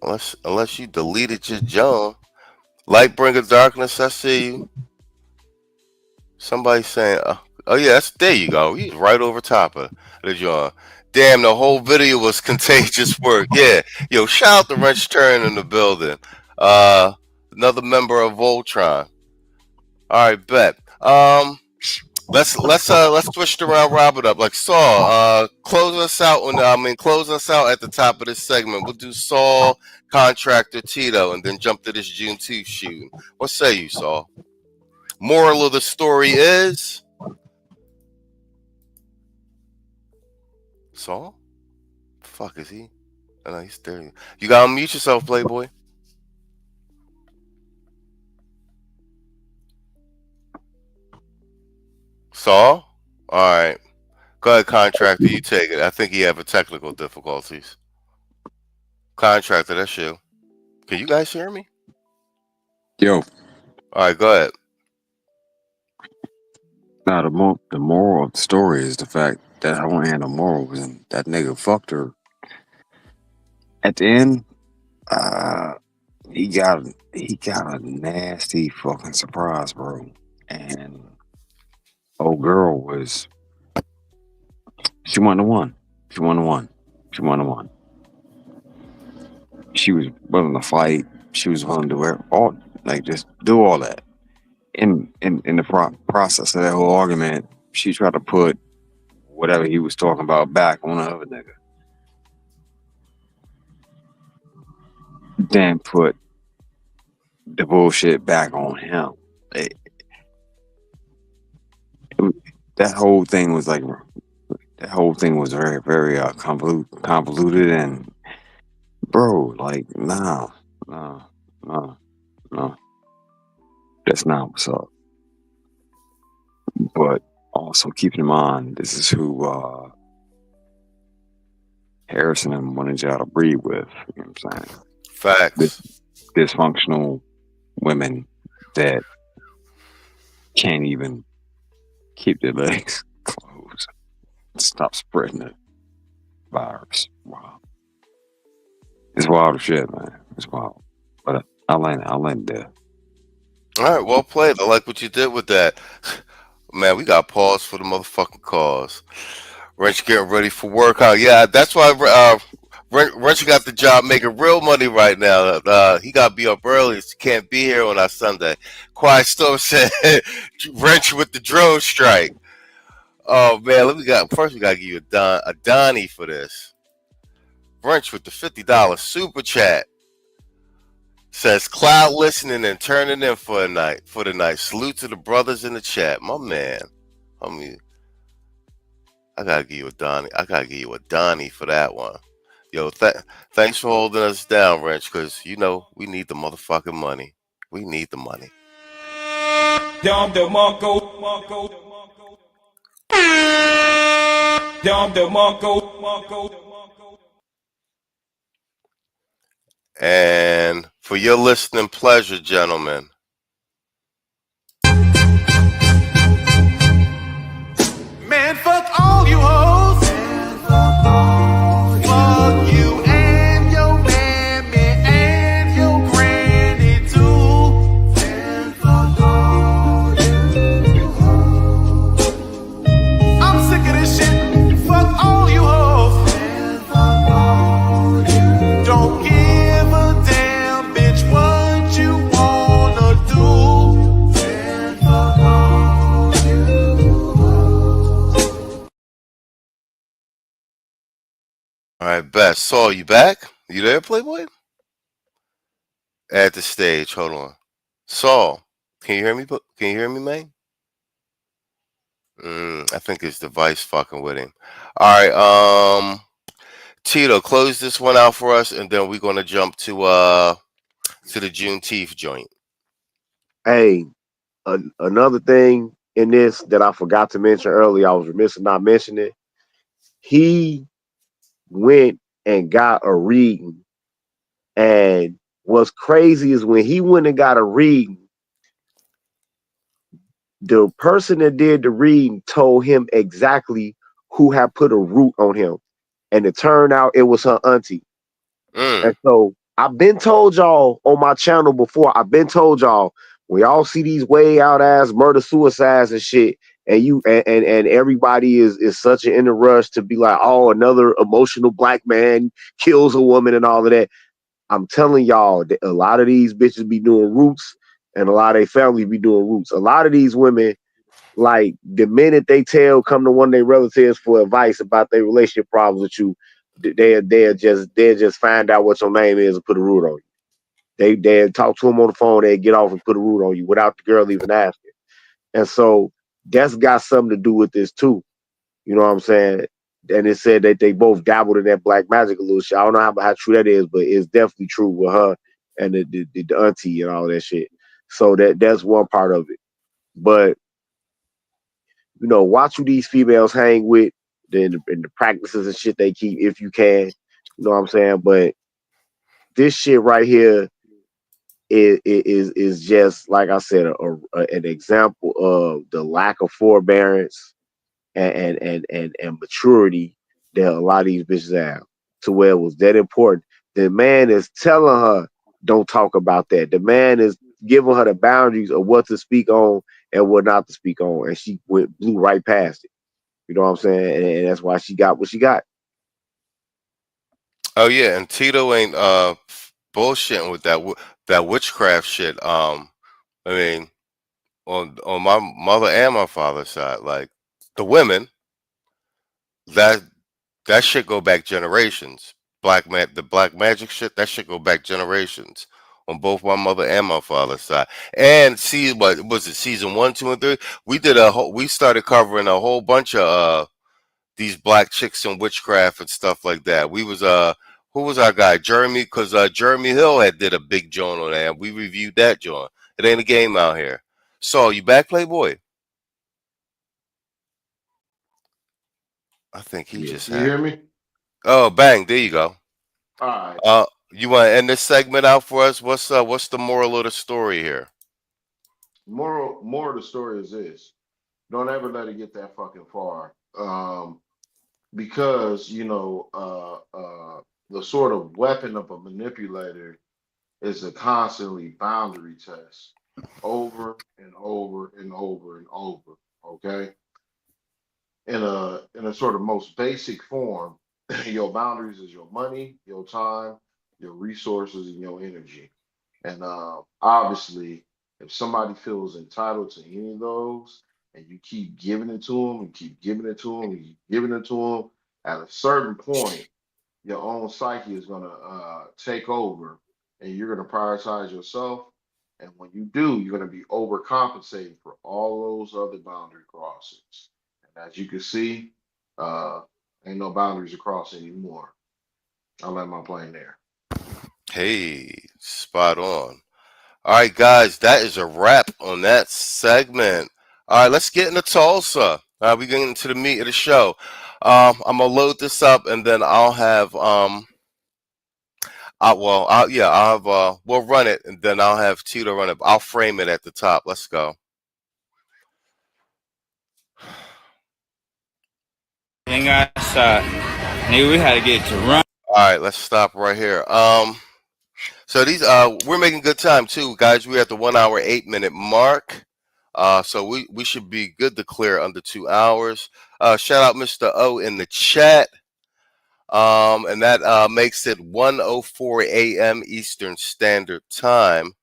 Unless you deleted your John. Lightbringer Darkness, I see you. Somebody saying, oh yeah, there you go. He's right over top of the John. Damn, the whole video was contagious work. Yeah. Yo, shout out to Wrench Turner in the building. Another member of Voltron. All right, bet. Let's switch it around, wrap it up. Like Saul, close us out at the top of this segment. We'll do Saul, Contractor, Tito, and then jump to this Juneteenth shooting. What say you, Saul? Moral of the story is Saul? Fuck is he? Oh, no, he's there. You gotta unmute yourself, Playboy. Saul? All right. Go ahead, Contractor. You take it. I think he having technical difficulties. Contractor, that's you. Can you guys hear me? Yo. All right, go ahead. Now, the moral of the story is the fact that I want to hand the moral was that nigga fucked her. At the end, he got a nasty fucking surprise, bro. And old girl was she won the one. She won the one. She won the one. She was willing to fight. She was willing to do all like just do all that. In the process of that whole argument, she tried to put whatever he was talking about back on the other nigga. Then put the bullshit back on him. That whole thing was like, very, very convoluted, and bro, like, no, that's not what's up. But also keep in mind, this is who Harrison and wanted y'all to breed with. You know what I'm saying? Facts. Dysfunctional women that can't even keep their legs closed. Stop spreading the virus. Wow. It's wild as shit, man. It's wild. But I'll land there. All right, well played. I like what you did with that. Man, we got pause for the motherfucking cause. Wrench getting ready for work. Huh? Yeah, that's why Wrench got the job making real money right now. He got to be up early. So can't be here on our Sunday. Quiet Storm said, Wrench with the drone strike. Oh, man, first we got to give you a Donnie for this. Wrench with the $50 super chat. Says cloud listening and turning in for the night. Salute to the brothers in the chat. My man. I gotta give you a Donnie. I gotta give you a Donnie for that one. Yo, thanks for holding us down, Wrench, because you know we need the motherfucking money. We need the money. Dom DeMarco. Dom DeMarco. And for your listening pleasure, gentlemen. Man, fuck all you hoes. Fuck you and your mammy and your granny too. I'm sick of this shit. Fuck all you hoes. Don't give a damn, bitch, what you wanna do. All right, Best. Saul, you back? You there, Playboy? At the stage. Hold on. Saul, can you hear me? Can you hear me, man? I think his device fucking with him. All right, Tito, close this one out for us, and then we're gonna jump to the Juneteenth joint. Hey, another thing in this that I forgot to mention earlier, I was remiss in not mentioning it. He went and got a reading, and what's crazy is when he went and got a reading, the person that did the reading told him exactly who had put a root on him, and it turned out it was her auntie. And so I've been told y'all on my channel before, I've been told y'all, when y'all see these way out ass murder suicides and shit, and you and everybody is such in a rush to be like, oh, another emotional black man kills a woman and all of that. I'm telling y'all that a lot of these bitches be doing roots, and a lot of their families be doing roots. A lot of these women, like, the minute they come to one of their relatives for advice about their relationship problems with you, they'll just find out what your name is and put a root on you. They'll talk to them on the phone, they get off and put a root on you without the girl even asking. And so that's got something to do with this too. You know what I'm saying? And it said that they both dabbled in that black magic a little shit. I don't know how true that is, but it's definitely true with her and the auntie and all that shit. So that's one part of it. But you know, watch who these females hang with, and the practices and shit they keep, if you can. You know what I'm saying? But this shit right here is just, like I said, an example of the lack of forbearance and maturity that a lot of these bitches have, to where it was that important. The man is telling her, don't talk about that. The man is giving her the boundaries of what to speak on and what not to speak on, and she blew right past it. You know what I'm saying? And that's why she got what she got. Oh yeah, and Tito ain't bullshitting with that witchcraft shit. I mean, on my mother and my father's side, like the women, that shit go back generations. The black magic shit, that shit go back generations on both my mother and my father's side. And see, what was it, season 1, 2, and 3? We started covering a whole bunch of these black chicks and witchcraft and stuff like that. We was who was our guy? Jeremy, because Jeremy Hill had did a big joint on that. We reviewed that joint. It ain't a game out here. So you back, Playboy? I think he just You hear me? Oh, bang! There you go. All right. You want to end this segment out for us? What's the moral of the story here? Moral of the story is this: don't ever let it get that fucking far, because the sort of weapon of a manipulator is a constantly boundary test, over and over and over and over. Okay. In a sort of most basic form, your boundaries is your money, your time, your resources, and your energy. And obviously, if somebody feels entitled to any of those, and you keep giving it to them, and keep giving it to them, and keep giving it to them, at a certain point, your own psyche is going to take over, and you're going to prioritize yourself. And when you do, you're going to be overcompensating for all those other boundary crossings. As you can see, ain't no boundaries across anymore. I'll let my plane there. Hey, spot on. All right, guys, that is a wrap on that segment. All right, let's get into Tulsa. We're getting into the meat of the show. I'm gonna load this up, and then I'll have we'll run it, and then I'll have Tito run it. I'll frame it at the top. Let's go. Ain't got shot. Nigga, we had to get to run. All right, let's stop right here. So these we're making good time too, guys. We're at the 1 hour 8 minute mark. So we should be good to clear under 2 hours. Shout out Mr. O in the chat. And that makes it 1:04 a.m. Eastern Standard Time.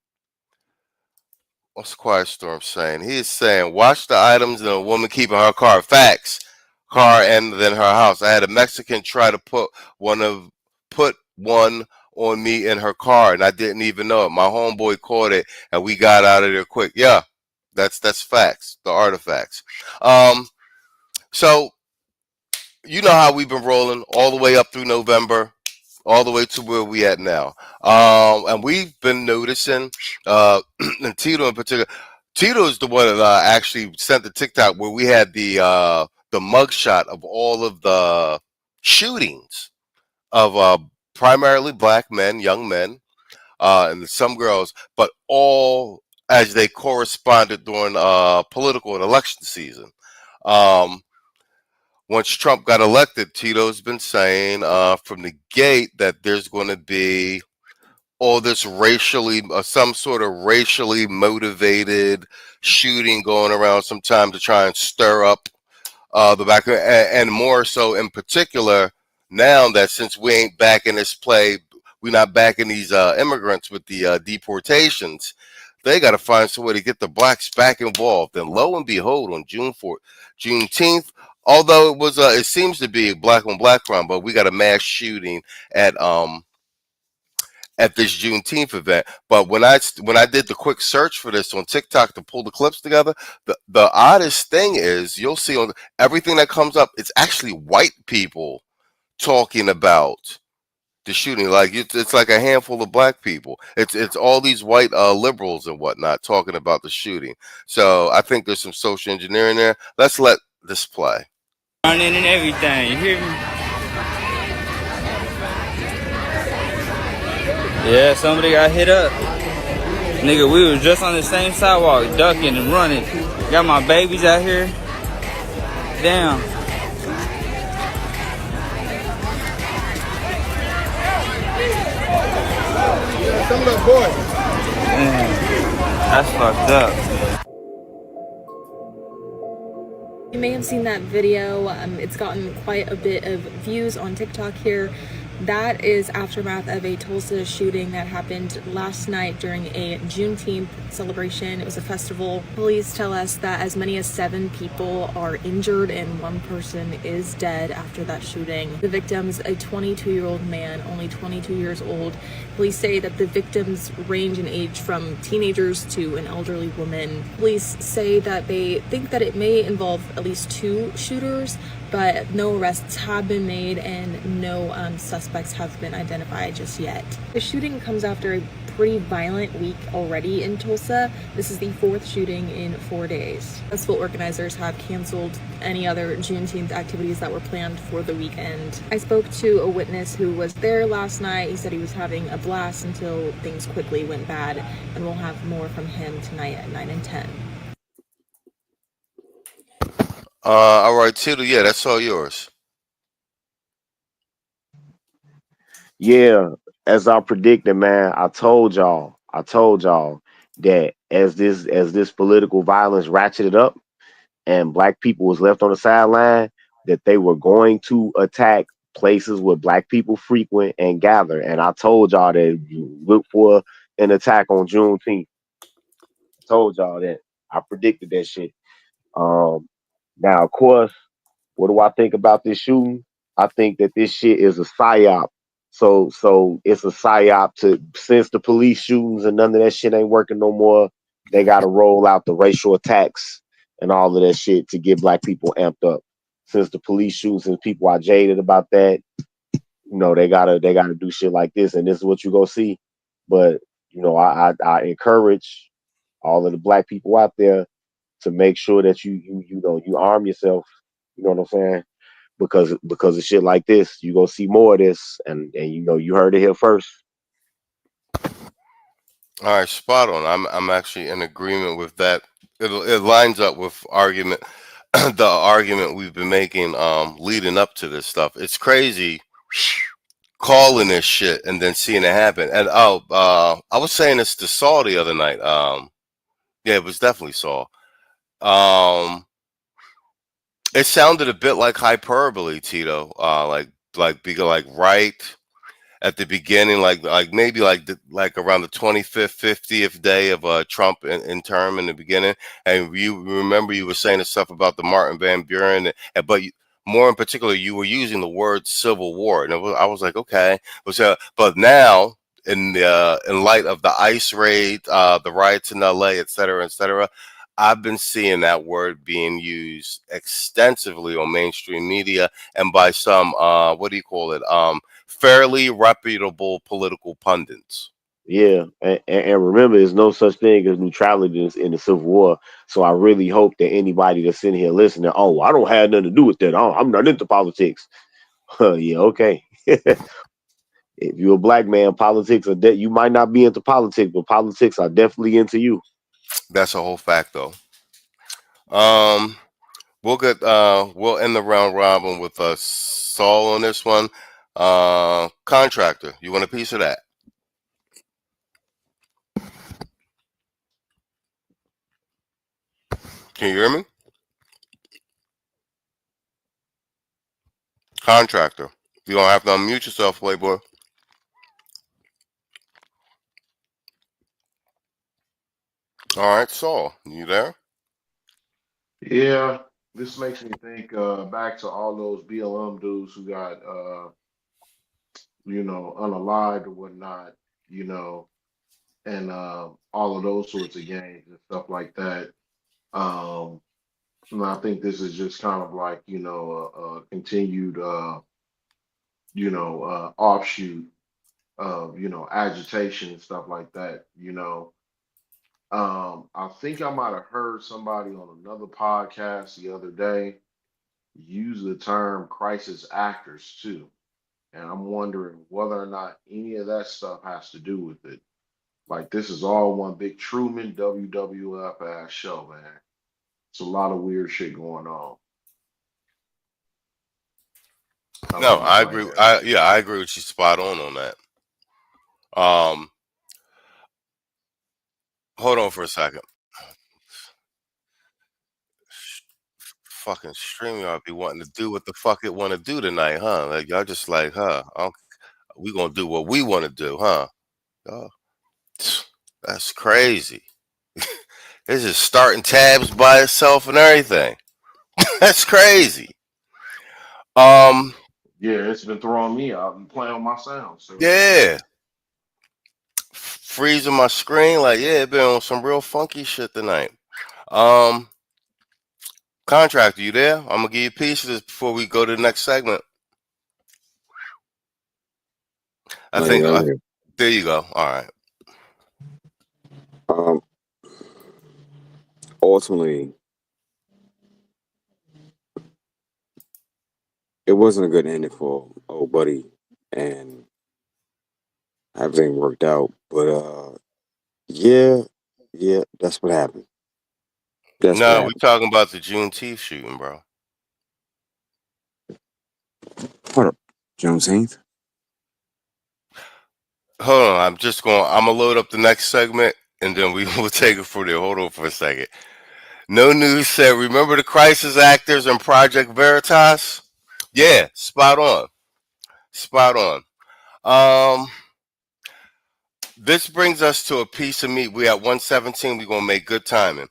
What's Quiet Storm saying? He is saying, watch the items and a woman keeping her car. Facts. Car and then her house. I had a Mexican try to put one on me in her car, and I didn't even know it. My homeboy caught it, and we got out of there quick. Yeah, that's facts. The artifacts. So you know how we've been rolling all the way up through November, all the way to where we at now. And we've been noticing, and Tito in particular. Tito is the one that actually sent the TikTok where we had the mugshot of all of the shootings of primarily black men, young men, and some girls, but all as they corresponded during political and election season. Once Trump got elected, Tito's been saying from the gate that there's going to be all this some sort of racially motivated shooting going around sometime to try and stir up the back, and more so in particular now that since we ain't back in this play, we're not backing these immigrants with the deportations, they got to find some way to get the blacks back involved. And lo and behold, on Juneteenth, although it was it seems to be black on black crime, but we got a mass shooting at this Juneteenth event. But when I did the quick search for this on TikTok to pull the clips together, the oddest thing is you'll see on everything that comes up, it's actually white people talking about the shooting. Like it's like a handful of black people. It's all these white liberals and whatnot talking about the shooting. So I think there's some social engineering there. Let's let this play. Running and everything, you hear me? Yeah, somebody got hit up. Nigga, we was just on the same sidewalk, ducking and running. Got my babies out here. Damn. up, boy. Damn, that's fucked up. You may have seen that video. It's gotten quite a bit of views on TikTok here. That is aftermath of a Tulsa shooting that happened last night during a Juneteenth celebration. It was a festival. Police tell us that as many as 7 people are injured and 1 person is dead after that shooting. The victim's a 22-year-old man, only 22 years old. Police say that the victims range in age from teenagers to an elderly woman. Police say that they think that it may involve at least 2 shooters, but no arrests have been made and no suspects have been identified just yet. The shooting comes after a pretty violent week already in Tulsa. This is the 4th shooting in 4 days. Festival organizers have canceled any other Juneteenth activities that were planned for the weekend. I spoke to a witness who was there last night. He said he was having a blast until things quickly went bad, and we'll have more from him tonight at 9 and 10. All right, Tito. Yeah, that's all yours. Yeah, as I predicted, man, I told y'all that as this political violence ratcheted up and black people was left on the sideline, that they were going to attack places where black people frequent and gather. And I told y'all that you look for an attack on Juneteenth. I told y'all that. I predicted that shit. Now, of course, what do I think about this shooting? I think that this shit is a psyop. So it's a psyop to, since the police shootings and none of that shit ain't working no more, they got to roll out the racial attacks and all of that shit to get black people amped up. Since the police shootings and people are jaded about that, you know, they gotta do shit like this, and this is what you go see. But you know, I encourage all of the black people out there to make sure that you arm yourself. You know what I'm saying? Because of shit like this, you gonna see more of this, and you know, you heard it here first. All right, spot on. I'm actually in agreement with that. It lines up with the argument we've been making leading up to this stuff. It's crazy calling this shit and then seeing it happen. And I was saying this to Saul the other night. Yeah, it was definitely Saul. It sounded a bit like hyperbole, Tito. Like right at the beginning, like maybe like around the 25th, 50th day of Trump in term in the beginning. And you remember you were saying the stuff about the Martin Van Buren, but more in particular, you were using the word civil war, and I was like, okay, but now in light of the ICE raid, the riots in LA, et cetera, I've been seeing that word being used extensively on mainstream media and by some, what do you call it? Fairly reputable political pundits. Yeah, and remember, there's no such thing as neutrality in the Civil War. So I really hope that anybody that's in here listening, oh, I don't have nothing to do with that. I'm not into politics. Yeah, okay. If you're a black man, politics are you might not be into politics, but politics are definitely into you. That's a whole fact, though. We'll end the round robin with Saul on this one. Contractor, you want a piece of that? Can you hear me? Contractor, you don't have to unmute yourself, Playboy. All right, Saul, you there? Yeah, this makes me think back to all those BLM dudes who got unalived or whatnot, and all of those sorts of gangs and stuff like that. And I think this is just kind of like, a continued offshoot of, agitation and stuff like that, I think I might have heard somebody on another podcast the other day use the term crisis actors too. And I'm wondering whether or not any of that stuff has to do with it. Like, this is all one big Truman WWF ass show, man. It's a lot of weird shit going on. No, I agree. I agree with you spot on that. Hold on for a second. Fucking StreamYard be wanting to do what the fuck it want to do tonight, huh? Like y'all just like, huh? We gonna do what we want to do, huh? Oh, that's crazy. It's just starting tabs by itself and everything. That's crazy. Yeah, it's been throwing me out and playing on my sound. So Yeah. Freezing my screen, like, yeah, it been on some real funky shit tonight. Contractor, you there? I'm gonna give you a piece of this before we go to the next segment. I think there you go. All right. Ultimately, it wasn't a good ending for old buddy, and everything worked out. But yeah, that's what happened. That's what No, we happened. talking about the Juneteenth shooting, bro. Hold up, Juneteenth. Hold on, I'm gonna load up the next segment and then we will take it from there. Hold on for a second. No News said, remember the crisis actors in Project Veritas? Yeah, spot on. Spot on. This brings us to a piece of meat. We at 117. We're gonna make good timing.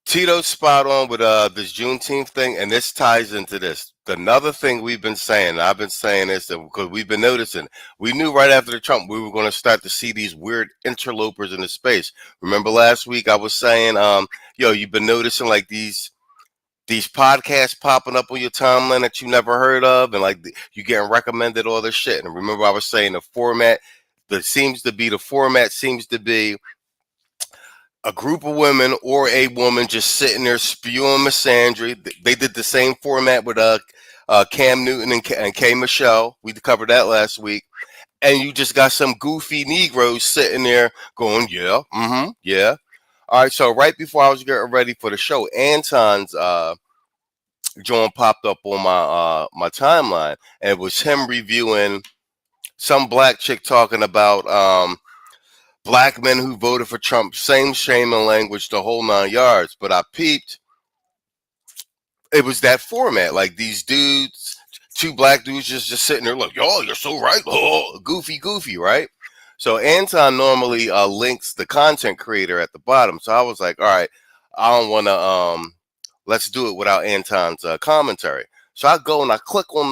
Tito's spot on with this Juneteenth thing, and this ties into this. Another thing we've been saying, I've been saying this because we've been noticing. We knew right after the Trump we were going to start to see these weird interlopers in the space. Remember last week I was saying, you've been noticing like these podcasts popping up on your timeline that you never heard of, and like you getting recommended all this shit. And remember I was saying the format seems to be a group of women or a woman just sitting there spewing misandry. They did the same format with Cam Newton and K. Michelle. We covered that last week. And you just got some goofy Negroes sitting there going, yeah, yeah. All right, so right before I was getting ready for the show, Anton's joint popped up on my timeline, and it was him reviewing some black chick talking about black men who voted for Trump, same shame and language, the whole 9 yards. But I peeped, it was that format, like these dudes, two black dudes just sitting there like, yo, you're so right, oh, goofy, right? So Anton normally links the content creator at the bottom. So I was like, all right, I don't want to, let's do it without Anton's commentary. So I go and I click on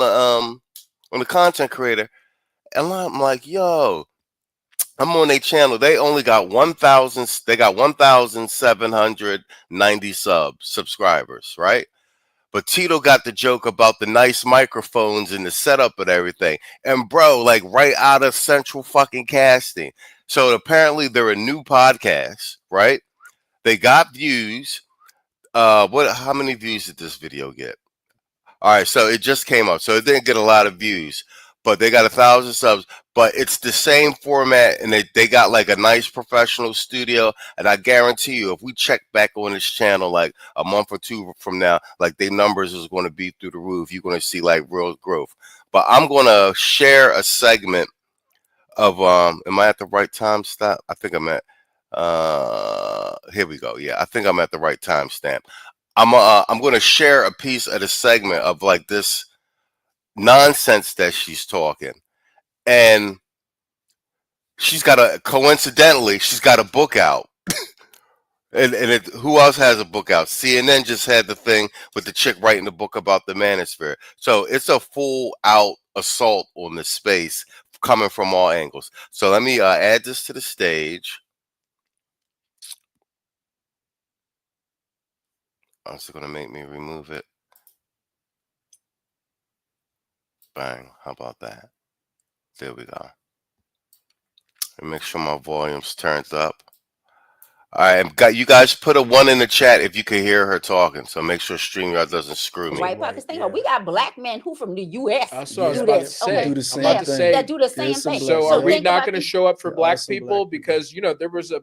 the content creator, and I'm like, yo, I'm on their channel. They only got 1,000. They got 1,790 subscribers, right? But Tito got the joke about the nice microphones and the setup and everything. And bro, like right out of central fucking casting. So apparently they're a new podcast, right? They got views. How many views did this video get? All right, so it just came up. So it didn't get a lot of views, but they got 1,000 subs. But it's the same format, and they got like a nice professional studio. And I guarantee you, if we check back on this channel like a month or two from now, like their numbers is going to be through the roof. You're going to see like real growth. But I'm going to share a segment of am I at the right time stamp? I think I'm at here we go. Yeah, I think I'm at the right time stamp. I'm going to share a piece of the segment of like this nonsense that she's talking. And she's got coincidentally, she's got a book out. and who else has a book out? CNN just had the thing with the chick writing the book about the manosphere. So it's a full out assault on this space coming from all angles. So let me add this to the stage. I'm still going to make me remove it. Bang. How about that? There we go. And make sure my volume's turned up. All right, you guys put a 1 in the chat if you can hear her talking. So make sure StreamYard doesn't screw me. Right, Pakistan. We got black men who from the U.S. That's what I was about to say. Okay. Do the same thing. That do the same thing. So are we not going to show up for black people because there was a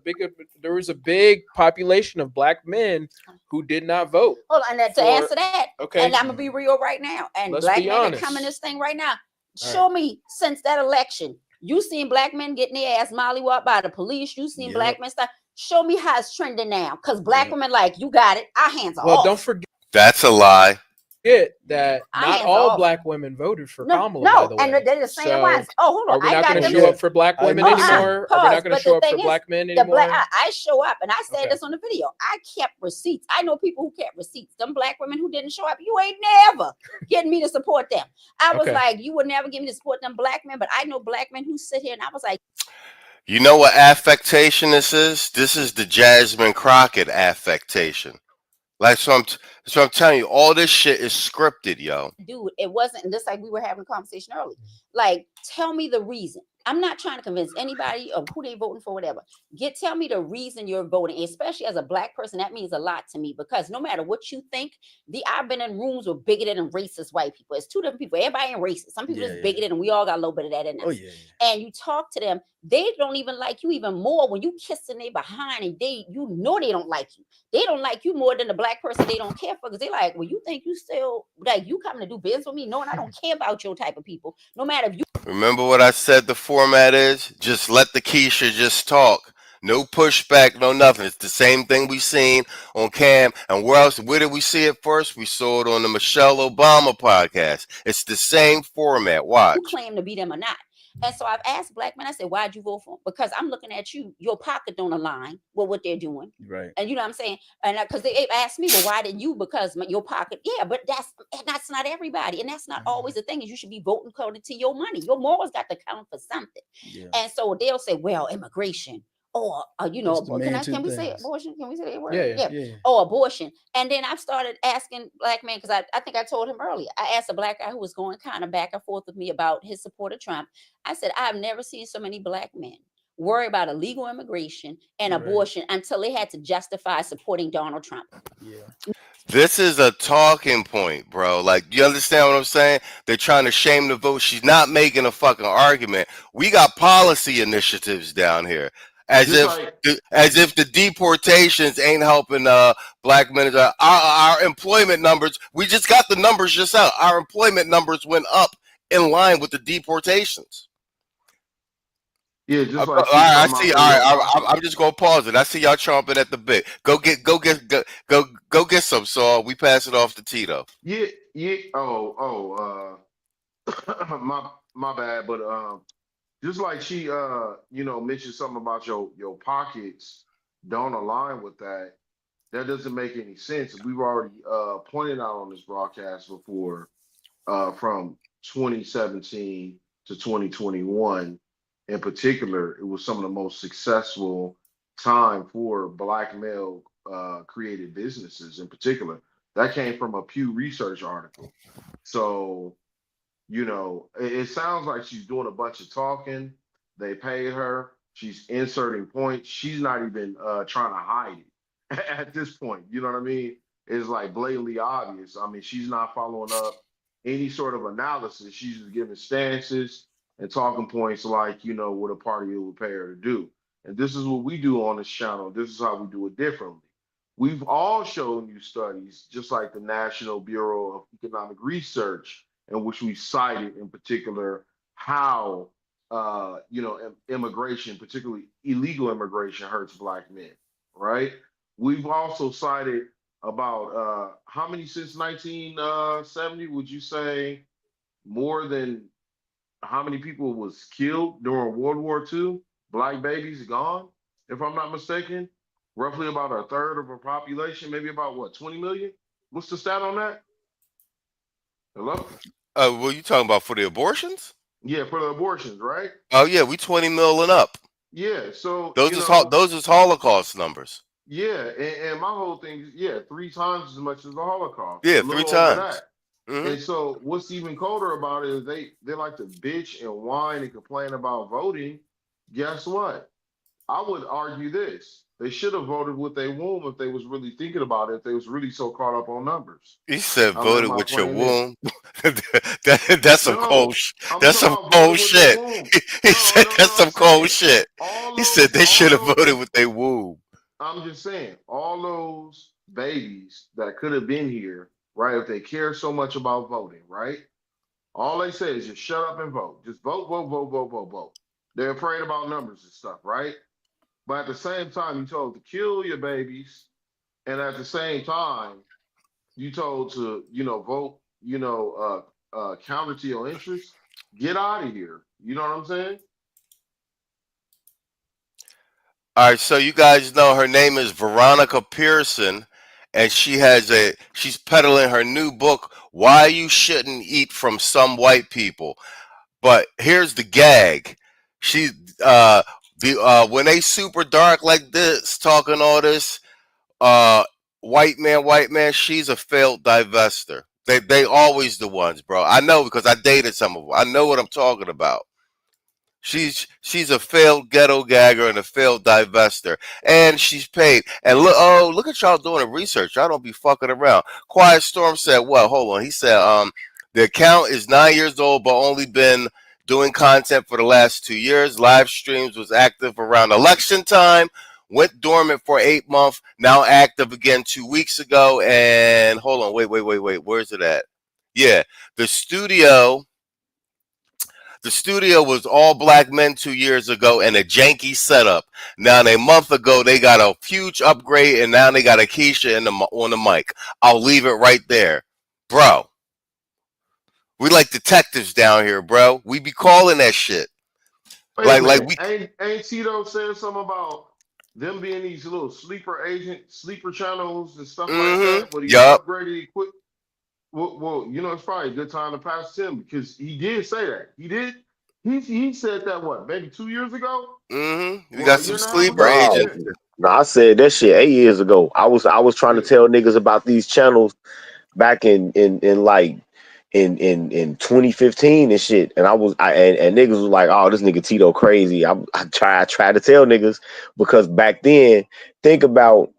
big population of black men who did not vote? Hold on, to answer that. Okay. And I'm gonna be real right now. And Let's black be men honest. that come in this thing right now. Show me since that election You seen black men getting their ass mollywopped by the police. You seen black men start. Show me how it's trending now. Because black women like, you got it. Our hands are off. Don't forget That's a lie. that not all black women voted for Kamala, by the way. And they're the same ones. Oh, hold on. Are we not going to show up for black women anymore? Are we not going to show up for black men anymore? I show up, and I said this on the video. I kept receipts. I know people who kept receipts. Them black women who didn't show up, you ain't never getting me to support them. I was like, you would never get me to support them black men, but I know black men who sit here, and I was like, you know what affectation this is? This is the Jasmine Crockett affectation. Like, so I'm telling you, all this shit is scripted, yo. Dude, it wasn't just like we were having a conversation earlier. Like, tell me the reason. I'm not trying to convince anybody of who they voting for, whatever. Tell me the reason you're voting, especially as a black person. That means a lot to me because no matter what you think, I've been in rooms with bigoted and racist white people. It's two different people. Everybody ain't racist. Some people is bigoted, and we all got a little bit of that in us. And you talk to them, they don't even like you even more when you kissing their behind, and you know they don't like you. They don't like you more than the black person they don't care for because they like, well, you think you still like you coming to do business with me? No, and I don't care about your type of people. No matter if you. Remember what I said the format is? Just let the Keisha just talk. No pushback, no nothing. It's the same thing we seen on Cam. And where did we see it first? We saw it on the Michelle Obama podcast. It's the same format. Watch. You claim to be them or not. And so I've asked black men, I said, why'd you vote for them? Because I'm looking at you, your pocket don't align with what they're doing. Right. And you know what I'm saying? And because they asked me, well, why didn't you? Because your pocket, yeah, but that's not everybody. And that's not always the thing is you should be voting according to your money. Your morals got to count for something. Yeah. And so they'll say, well, immigration. Or can we say abortion? Can we say that word? Yeah. Or abortion. And then I've started asking black men, because I think I told him earlier. I asked a black guy who was going kind of back and forth with me about his support of Trump. I said, I've never seen so many black men worry about illegal immigration and abortion until they had to justify supporting Donald Trump. Yeah. This is a talking point, bro. Like, you understand what I'm saying? They're trying to shame the vote. She's not making a fucking argument. We got policy initiatives down here. As if the deportations ain't helping black men. Our employment numbers, we just got the numbers just out. Our employment numbers went up in line with the deportations. Yeah, just like I see. All right, I'm just gonna pause it. I see y'all chomping at the bit. Go get some. So we pass it off to Tito. Yeah. My bad, but just like she mentioned something about your pockets don't align with that. That doesn't make any sense. We've already pointed out on this broadcast before, from 2017 to 2021. In particular, it was some of the most successful time for black male created businesses. In particular, that came from a Pew Research article. So, it sounds like she's doing a bunch of talking. They paid her. She's inserting points. She's not even trying to hide it at this point. You know what I mean? It's like blatantly obvious. I mean, she's not following up any sort of analysis. She's just giving stances and talking points like, what a party would pay her to do. And this is what we do on this channel. This is how we do it differently. We've all shown you studies, just like the National Bureau of Economic Research, in which we cited in particular how, immigration, particularly illegal immigration, hurts black men, right? We've also cited about how many since 1970, would you say more than how many people was killed during World War II? Black babies gone, if I'm not mistaken. Roughly about a third of our population, maybe about 20 million? What's the stat on that? Hello? What you talking about for the abortions? Yeah, for the abortions, right? Oh yeah, we 20 million up. Yeah, so those is Holocaust numbers. Yeah, and my whole thing is 3 times as much as the Holocaust. Yeah, 3 times. Mm-hmm. And so what's even colder about it is they like to bitch and whine and complain about voting. Guess what? I would argue this. They should have voted with their womb if they was really thinking about it, if they was really so caught up on numbers. He said voted with your womb. That's some cold shit. That's some cold shit. He said that's some cold shit. He said they should have voted with their womb. I'm just saying, all those babies that could have been here, right, if they care so much about voting, right? All they say is just shut up and vote. Just vote, vote, vote, vote, vote, vote. They're afraid about numbers and stuff, right? But at the same time, you told to kill your babies, and at the same time, you told to, vote, counter to your interests. Get out of here. You know what I'm saying? All right, so you guys know her name is Veronica Pearson, and she's peddling her new book, Why You Shouldn't Eat from Some White People. But here's the gag. She when they super dark like this, talking all this, white man, she's a failed divester. They always the ones, bro. I know because I dated some of them. I know what I'm talking about. She's a failed ghetto gagger and a failed divester, and she's paid. And look at y'all doing the research. Y'all don't be fucking around. Quiet Storm said, "What? Hold on." He said, the account is 9 years old, but only been doing content for the last 2 years. Live streams was active around election time. Went dormant for 8 months. Now active again 2 weeks ago. And hold on, wait. Where's it at? Yeah, the studio. The studio was all black men 2 years ago and a janky setup. Now, a month ago, they got a huge upgrade, and now they got a Keisha on the mic. I'll leave it right there. Bro, we like detectives down here, bro. We be calling that shit. Ain't Tito saying something about them being these little sleeper channels and stuff like that? But he upgraded equipment. Well, it's probably a good time to pass to him because he did say that. He did. He said that maybe 2 years ago. Mm-hmm. We got some sleeper agents. No, I said that shit 8 years ago. I was trying to tell niggas about these channels back in 2015 and shit, and and niggas was like, "Oh, this nigga Tito crazy." I tried to tell niggas because back then, think about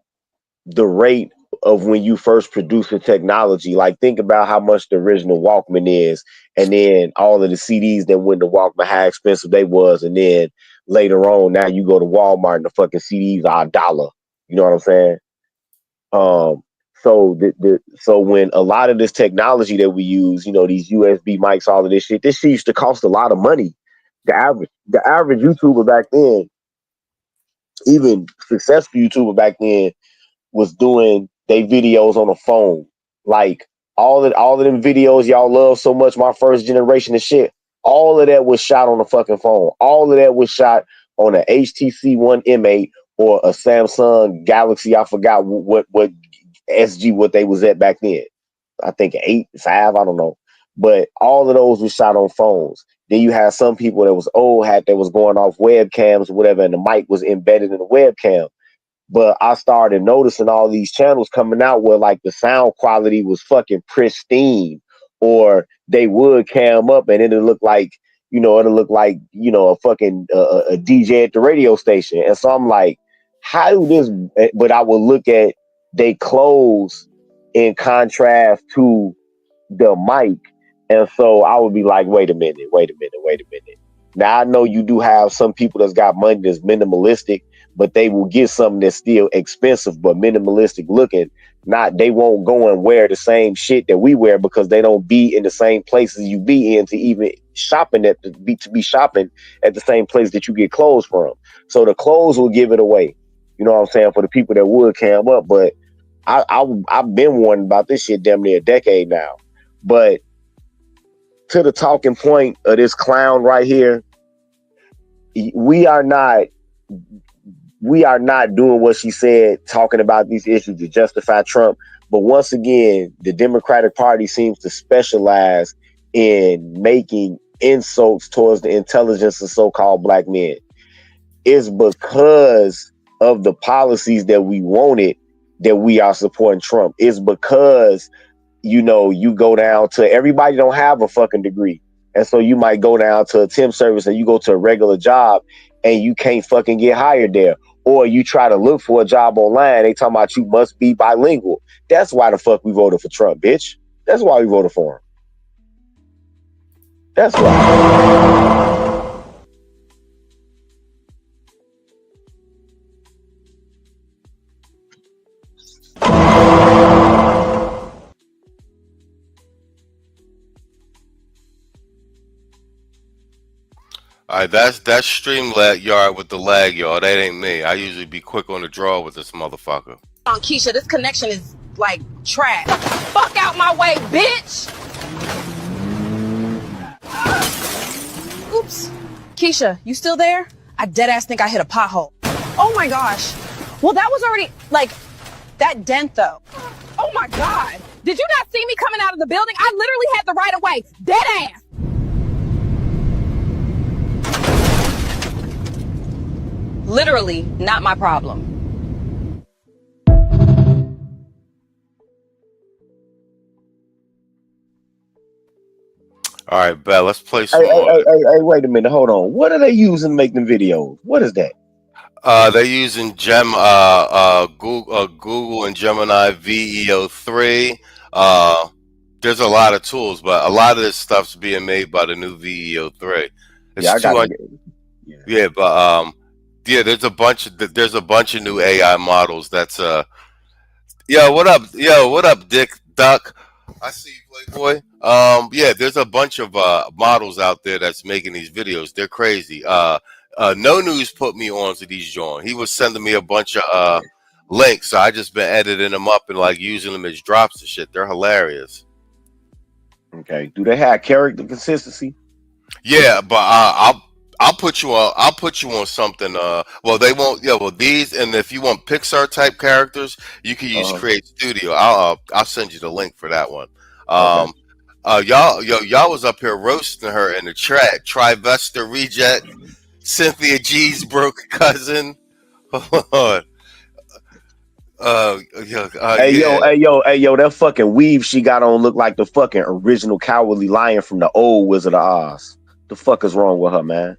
the rate of when you first produce the technology. Like, think about how much the original Walkman is, and then all of the CDs that went to Walkman, how expensive they was, and then later on, now you go to Walmart and the fucking CDs are $1. You know what I'm saying? So when a lot of this technology that we use, these USB mics, all of this shit used to cost a lot of money. The average YouTuber back then, even successful YouTuber back then, was doing they videos on a phone. Like all of them videos y'all love so much, my first generation of shit, all of that was shot on a fucking phone. All of that was shot on a HTC One M8 or a Samsung Galaxy. I forgot what SG what they was at back then. I think 8, 5, I don't know. But all of those were shot on phones. Then you had some people that was old hat that was going off webcams or whatever, and the mic was embedded in the webcam. But I started noticing all these channels coming out where like the sound quality was fucking pristine, or they would cam up and it'll look like, a fucking a DJ at the radio station. And so I'm like, how do this? But I would look at they clothes in contrast to the mic. And so I would be like, wait a minute. Now I know you do have some people that's got money that's minimalistic, but they will get something that's still expensive but minimalistic looking. They won't go and wear the same shit that we wear because they don't be in the same places you be in to even to be shopping at the same place that you get clothes from. So the clothes will give it away. You know what I'm saying? For the people that would cam up. But I've been warning about this shit damn near a decade now. But to the talking point of this clown right here, we are not doing what she said, talking about these issues to justify Trump. But once again, the Democratic Party seems to specialize in making insults towards the intelligence of so-called black men. It's because of the policies that we wanted that we are supporting Trump. It's because, you go down to, everybody don't have a fucking degree. And so you might go down to a temp service and you go to a regular job and you can't fucking get hired there. Or you try to look for a job online, they talking about you must be bilingual. That's why the fuck we voted for Trump, bitch. That's why we voted for him. That's why. All right, that's StreamYard with the lag, y'all. That ain't me. I usually be quick on the draw with this motherfucker. On Keisha, this connection is like trash. Fuck out my way, bitch! Oops. Keisha, you still there? I deadass think I hit a pothole. Oh my gosh. Well, that was already, like, that dent though. Oh my God. Did you not see me coming out of the building? I literally had the right of way. Deadass. Literally not my problem. All right, Bet, let's play some Hey, more. hey, wait a minute. Hold on. What are they using to make them videos? What is that? They're using Google and Gemini VEO3. There's a lot of tools, but a lot of this stuff's being made by the new VEO3. It's Yeah, I got 200 it. Yeah, but there's a bunch of new AI models. That's yo, what up, Dick Duck? I see you, Playboy. Yeah, there's a bunch of models out there that's making these videos. They're crazy. No News put me on to these joints. He was sending me a bunch of links, so I just been editing them up and like using them as drops and shit. They're hilarious. Okay. Do they have character consistency? Yeah, but I'll put you on something. Well, they won't. Yeah, well, these, and if you want Pixar type characters, you can use Create Studio. I'll send you the link for that one. Y'all was up here roasting her in the chat. Trivesta Reject, Cynthia G's broke cousin. Hold on. Hey yo, that fucking weave she got on look like the fucking original Cowardly Lion from the old Wizard of Oz. The fuck is wrong with her, man?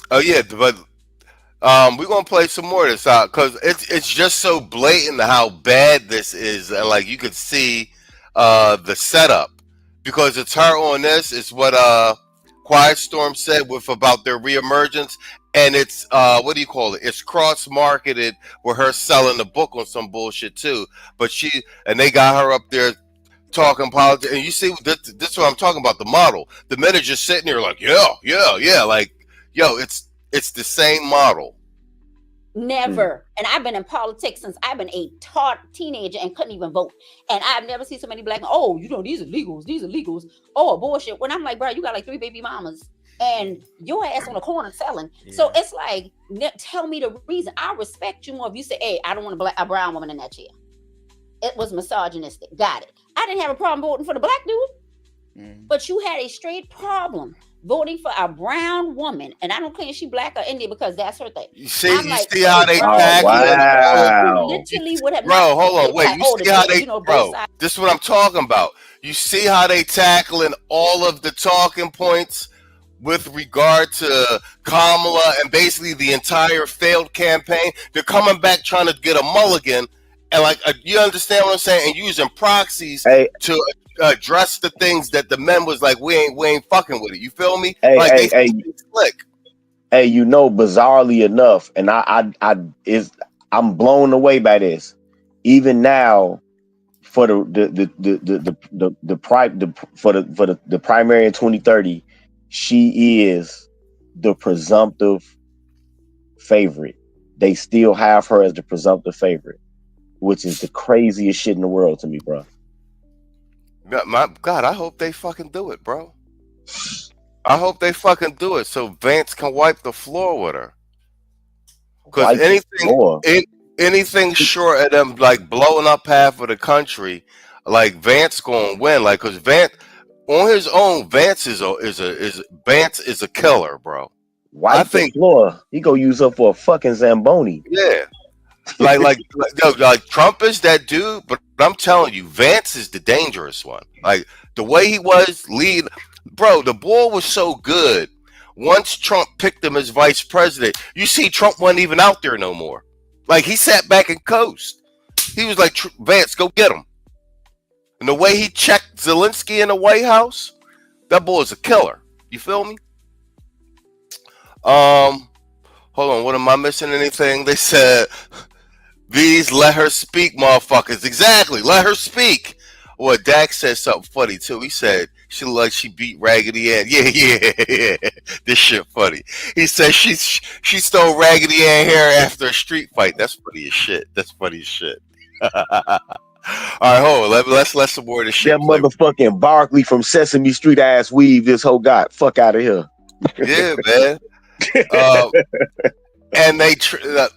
Oh yeah, but we're gonna play some more of this out because it's just so blatant how bad this is, and like you could see the setup because it's her on this. It's what Quiet Storm said with about their reemergence, and it's what do you call it? It's cross marketed with her selling the book on some bullshit too. But they got her up there talking politics, and you see this is what I'm talking about. The model, the men are just sitting here like yeah, like yo, it's the same model. Never. And I've been in politics since I've been a teenager and couldn't even vote. And I've never seen so many black men. Oh, you know, these are legals. Oh, bullshit. When I'm like, bro, you got like 3 baby mamas and your ass on the corner selling. Yeah. So it's like, tell me the reason. I respect you more if you say, hey, I don't want a brown woman in that chair. It was misogynistic. Got it. I didn't have a problem voting for the black dude. But you had a straight problem voting for a brown woman, and I don't claim she black or Indian because that's her thing. You see how they tackle it? Wow. Literally would have. Bro, hold on, wait. You see how they, bro? This is what I'm talking about. You see how they tackling all of the talking points with regard to Kamala and basically the entire failed campaign. They're coming back trying to get a mulligan, and like you understand what I'm saying, and using proxies to address the things that the men was like, we ain't fucking with it. You feel me? Slick. Hey, you know, bizarrely enough, and I'm blown away by this. Even now, for the primary in 2030, she is the presumptive favorite. They still have her as the presumptive favorite, which is the craziest shit in the world to me, bro. My God, I hope they fucking do it, bro. I hope they fucking do it so Vance can wipe the floor with her. Because anything short of them like blowing up half of the country, like Vance gonna win. Like, cause Vance on his own, Vance is a killer, bro. Wipe the floor. He go use her for a fucking Zamboni. Yeah. like Trump is that dude, but I'm telling you, Vance is the dangerous one. Like the way he was lead, bro. The boy was so good. Once Trump picked him as vice president, you see Trump wasn't even out there no more. Like he sat back and coast. He was like, Vance, go get him. And the way he checked Zelensky in the White House, that boy's a killer. You feel me? Hold on, what am I missing? Anything? They said, these let her speak, motherfuckers. Exactly, let her speak. Well, Dak said something funny too. He said She look like she beat Raggedy Ann. Yeah. This shit funny. He says she stole Raggedy Ann hair after a street fight. That's funny as shit. All right, hold on. Let's some more of this shit. That motherfucking Barkley from Sesame Street ass weave this whole got fuck out of here. Yeah, man. And they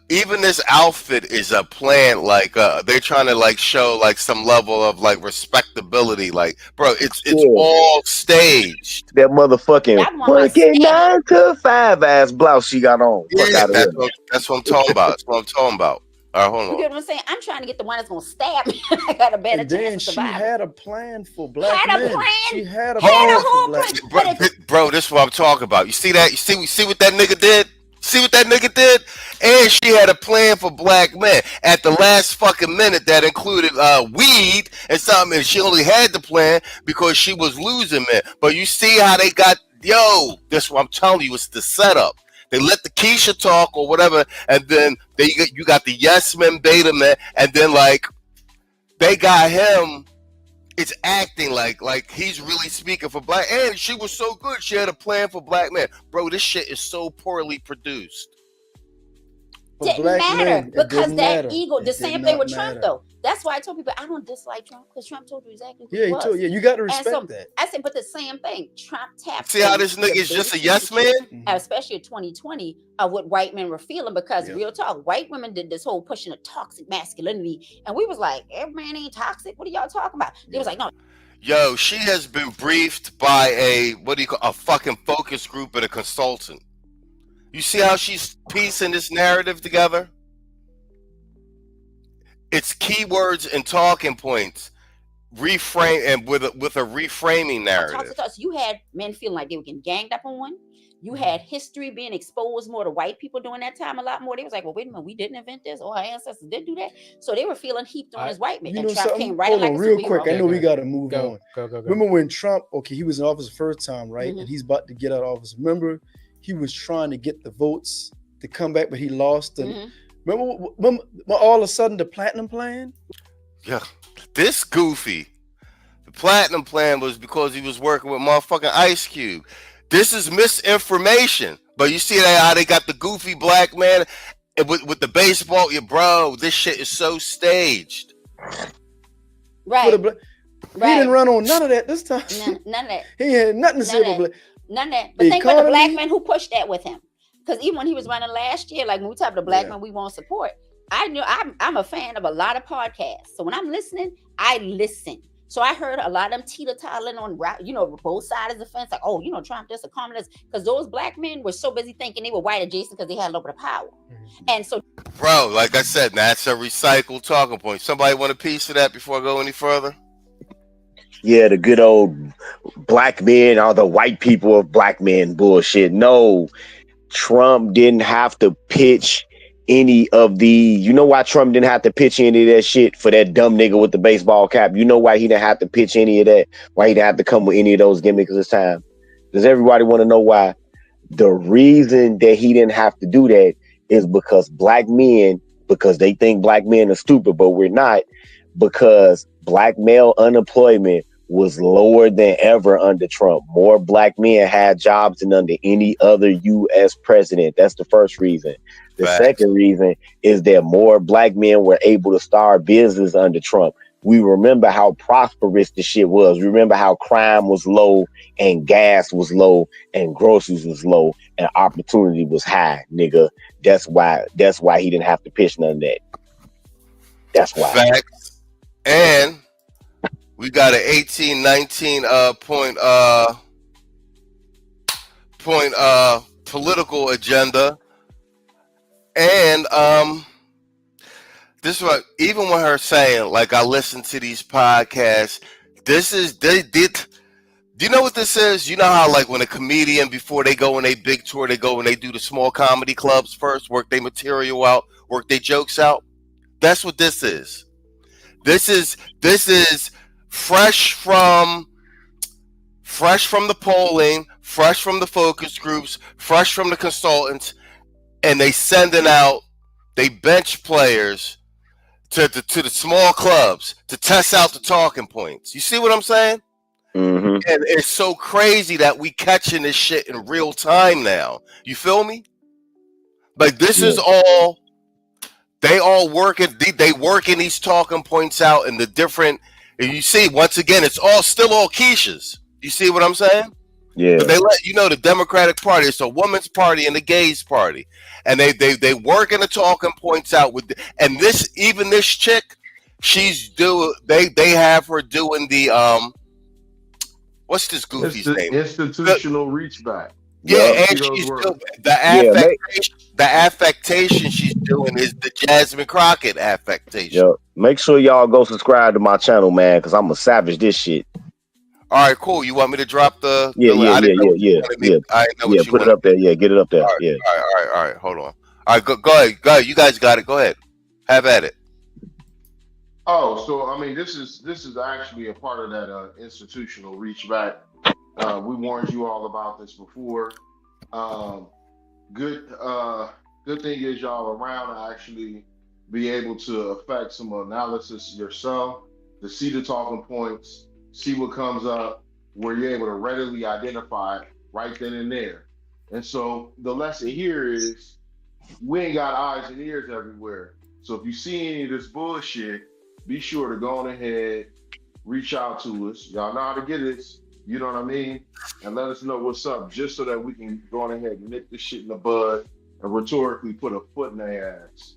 even this outfit is a plan. Like they're trying to like show like some level of like respectability. Like, bro, it's all staged. That motherfucking fucking 9 to 5 ass blouse she got on. Fuck out of here. That's what I'm talking about. That's what I'm talking about. All right, hold You on. get what I'm saying? I'm trying to get the one that's gonna stab me. I got a better And then chance of she surviving. had a plan for black Had a men. plan? She had a She had plan a for whole black men. Bro, this is what I'm talking about. You see that? You see what that nigga did? See what that nigga did? And she had a plan for black men at the last fucking minute that included weed and something. And she only had the plan because she was losing men. But you see how they got, this is what I'm telling you, it's the setup. They let the Keisha talk or whatever, and then you got the yes men, beta men, and then like they got him. It's acting like he's really speaking for black, and she was so good. She had a plan for black men, bro. This shit is so poorly produced. Didn't matter because that ego. The same thing with Trump, though. That's why I told people I don't dislike Trump because Trump told you exactly who he was. You got to And respect so that. I said, but the same thing. Trump tapped. See how this nigga is just a yes man? Especially in 2020, of what white men were feeling because real talk, white women did this whole pushing of toxic masculinity, and we was like, every man ain't toxic. What are y'all talking about? They was like, no. Yo, she has been briefed by a fucking focus group and a consultant. You see how she's piecing this narrative together? It's keywords and talking points, reframe and with a reframing narrative. You had men feeling like they were getting ganged up on. You had history being exposed more to white people during that time a lot more. They was like, well, wait a minute, we didn't invent this, or our ancestors did do that. So they were feeling heaped on as white men. You And know Trump something? came right Hold like on, a real superhero. quick. I know we got to move on. Go. Remember when Trump, he was in office the first time, right? And he's about to get out of office. Remember, he was trying to get the votes to come back, but he lost. And remember all of a sudden the platinum plan? Yeah, this goofy. The platinum plan was because he was working with motherfucking Ice Cube. This is misinformation. But you see how they got the goofy black man with the baseball? Yeah, bro, this shit is so staged. Right. He didn't run on none of that this time. None of that. He had nothing to say about black. None of that. But think about the black men who pushed that with him. Because even when he was running last year, like when we talk about the black men we won't support, I knew I'm a fan of a lot of podcasts. So when I'm listening, I listen. So I heard a lot of them teeter-tottering on, both sides of the fence, like, oh, Trump this, a communist, because those black men were so busy thinking they were white adjacent because they had a little bit of power. And so, bro, like I said, that's a recycled talking point. Somebody want a piece of that before I go any further? Yeah, the good old black men are the white people of black men bullshit. No, Trump didn't have to pitch any of the, you know why Trump didn't have to pitch any of that shit for that dumb nigga with the baseball cap? You know why he didn't have to pitch any of that? Why he didn't have to come with any of those gimmicks this time? Does everybody want to know why? The reason that he didn't have to do that is because black men, because they think black men are stupid, but we're not, because black male unemployment was lower than ever under Trump. More black men had jobs than under any other U.S. president. That's the first reason. The second reason is that more black men were able to start business under Trump. We remember how prosperous the shit was. We remember how crime was low and gas was low and groceries was low and opportunity was high, nigga. That's why he didn't have to pitch none of that. That's why. Facts. And we got an 1819 point political agenda. And this is what, even with her saying, like, I listen to these podcasts, do you know what this is? You know how, like, when a comedian, before they go on a big tour, they go and they do the small comedy clubs first, work their material out, work their jokes out? That's what this is. This is fresh from the polling, fresh from the focus groups, fresh from the consultants, and they bench players to the small clubs to test out the talking points. You see what I'm saying? Mm-hmm. And it's so crazy that we catching this shit in real time now. You feel me? Like this is all they all working. They working these talking points out in the different. And you see, once again, it's still all Keisha's. You see what I'm saying? Yeah. But they let you know the Democratic Party, it's a woman's party and the gays party, and they working the talking points out with. And this chick, they have her doing the what's this goofy's name? Institutional reach back. Yeah, and she's doing the affectation she's doing is the Jasmine Crockett affectation. Yo, make sure y'all go subscribe to my channel, man, because I'm gonna savage this shit. All right, cool. You want me to drop the? Yeah. I didn't know what you Put it wanted. up there. Yeah, get it up there. All right, yeah. All right. Hold on. All right, go ahead. You guys got it. Go ahead. Have at it. Oh, so I mean, this is actually a part of that institutional reach back. We warned you all about this before. Good thing is y'all around to actually be able to affect some analysis yourself, to see the talking points, see what comes up, where you're able to readily identify it right then and there. And so the lesson here is we ain't got eyes and ears everywhere. So if you see any of this bullshit, be sure to go on ahead, reach out to us. Y'all know how to get us, you know what I mean? And let us know what's up, just so that we can go on ahead and nip this shit in the bud and rhetorically put a foot in their ass.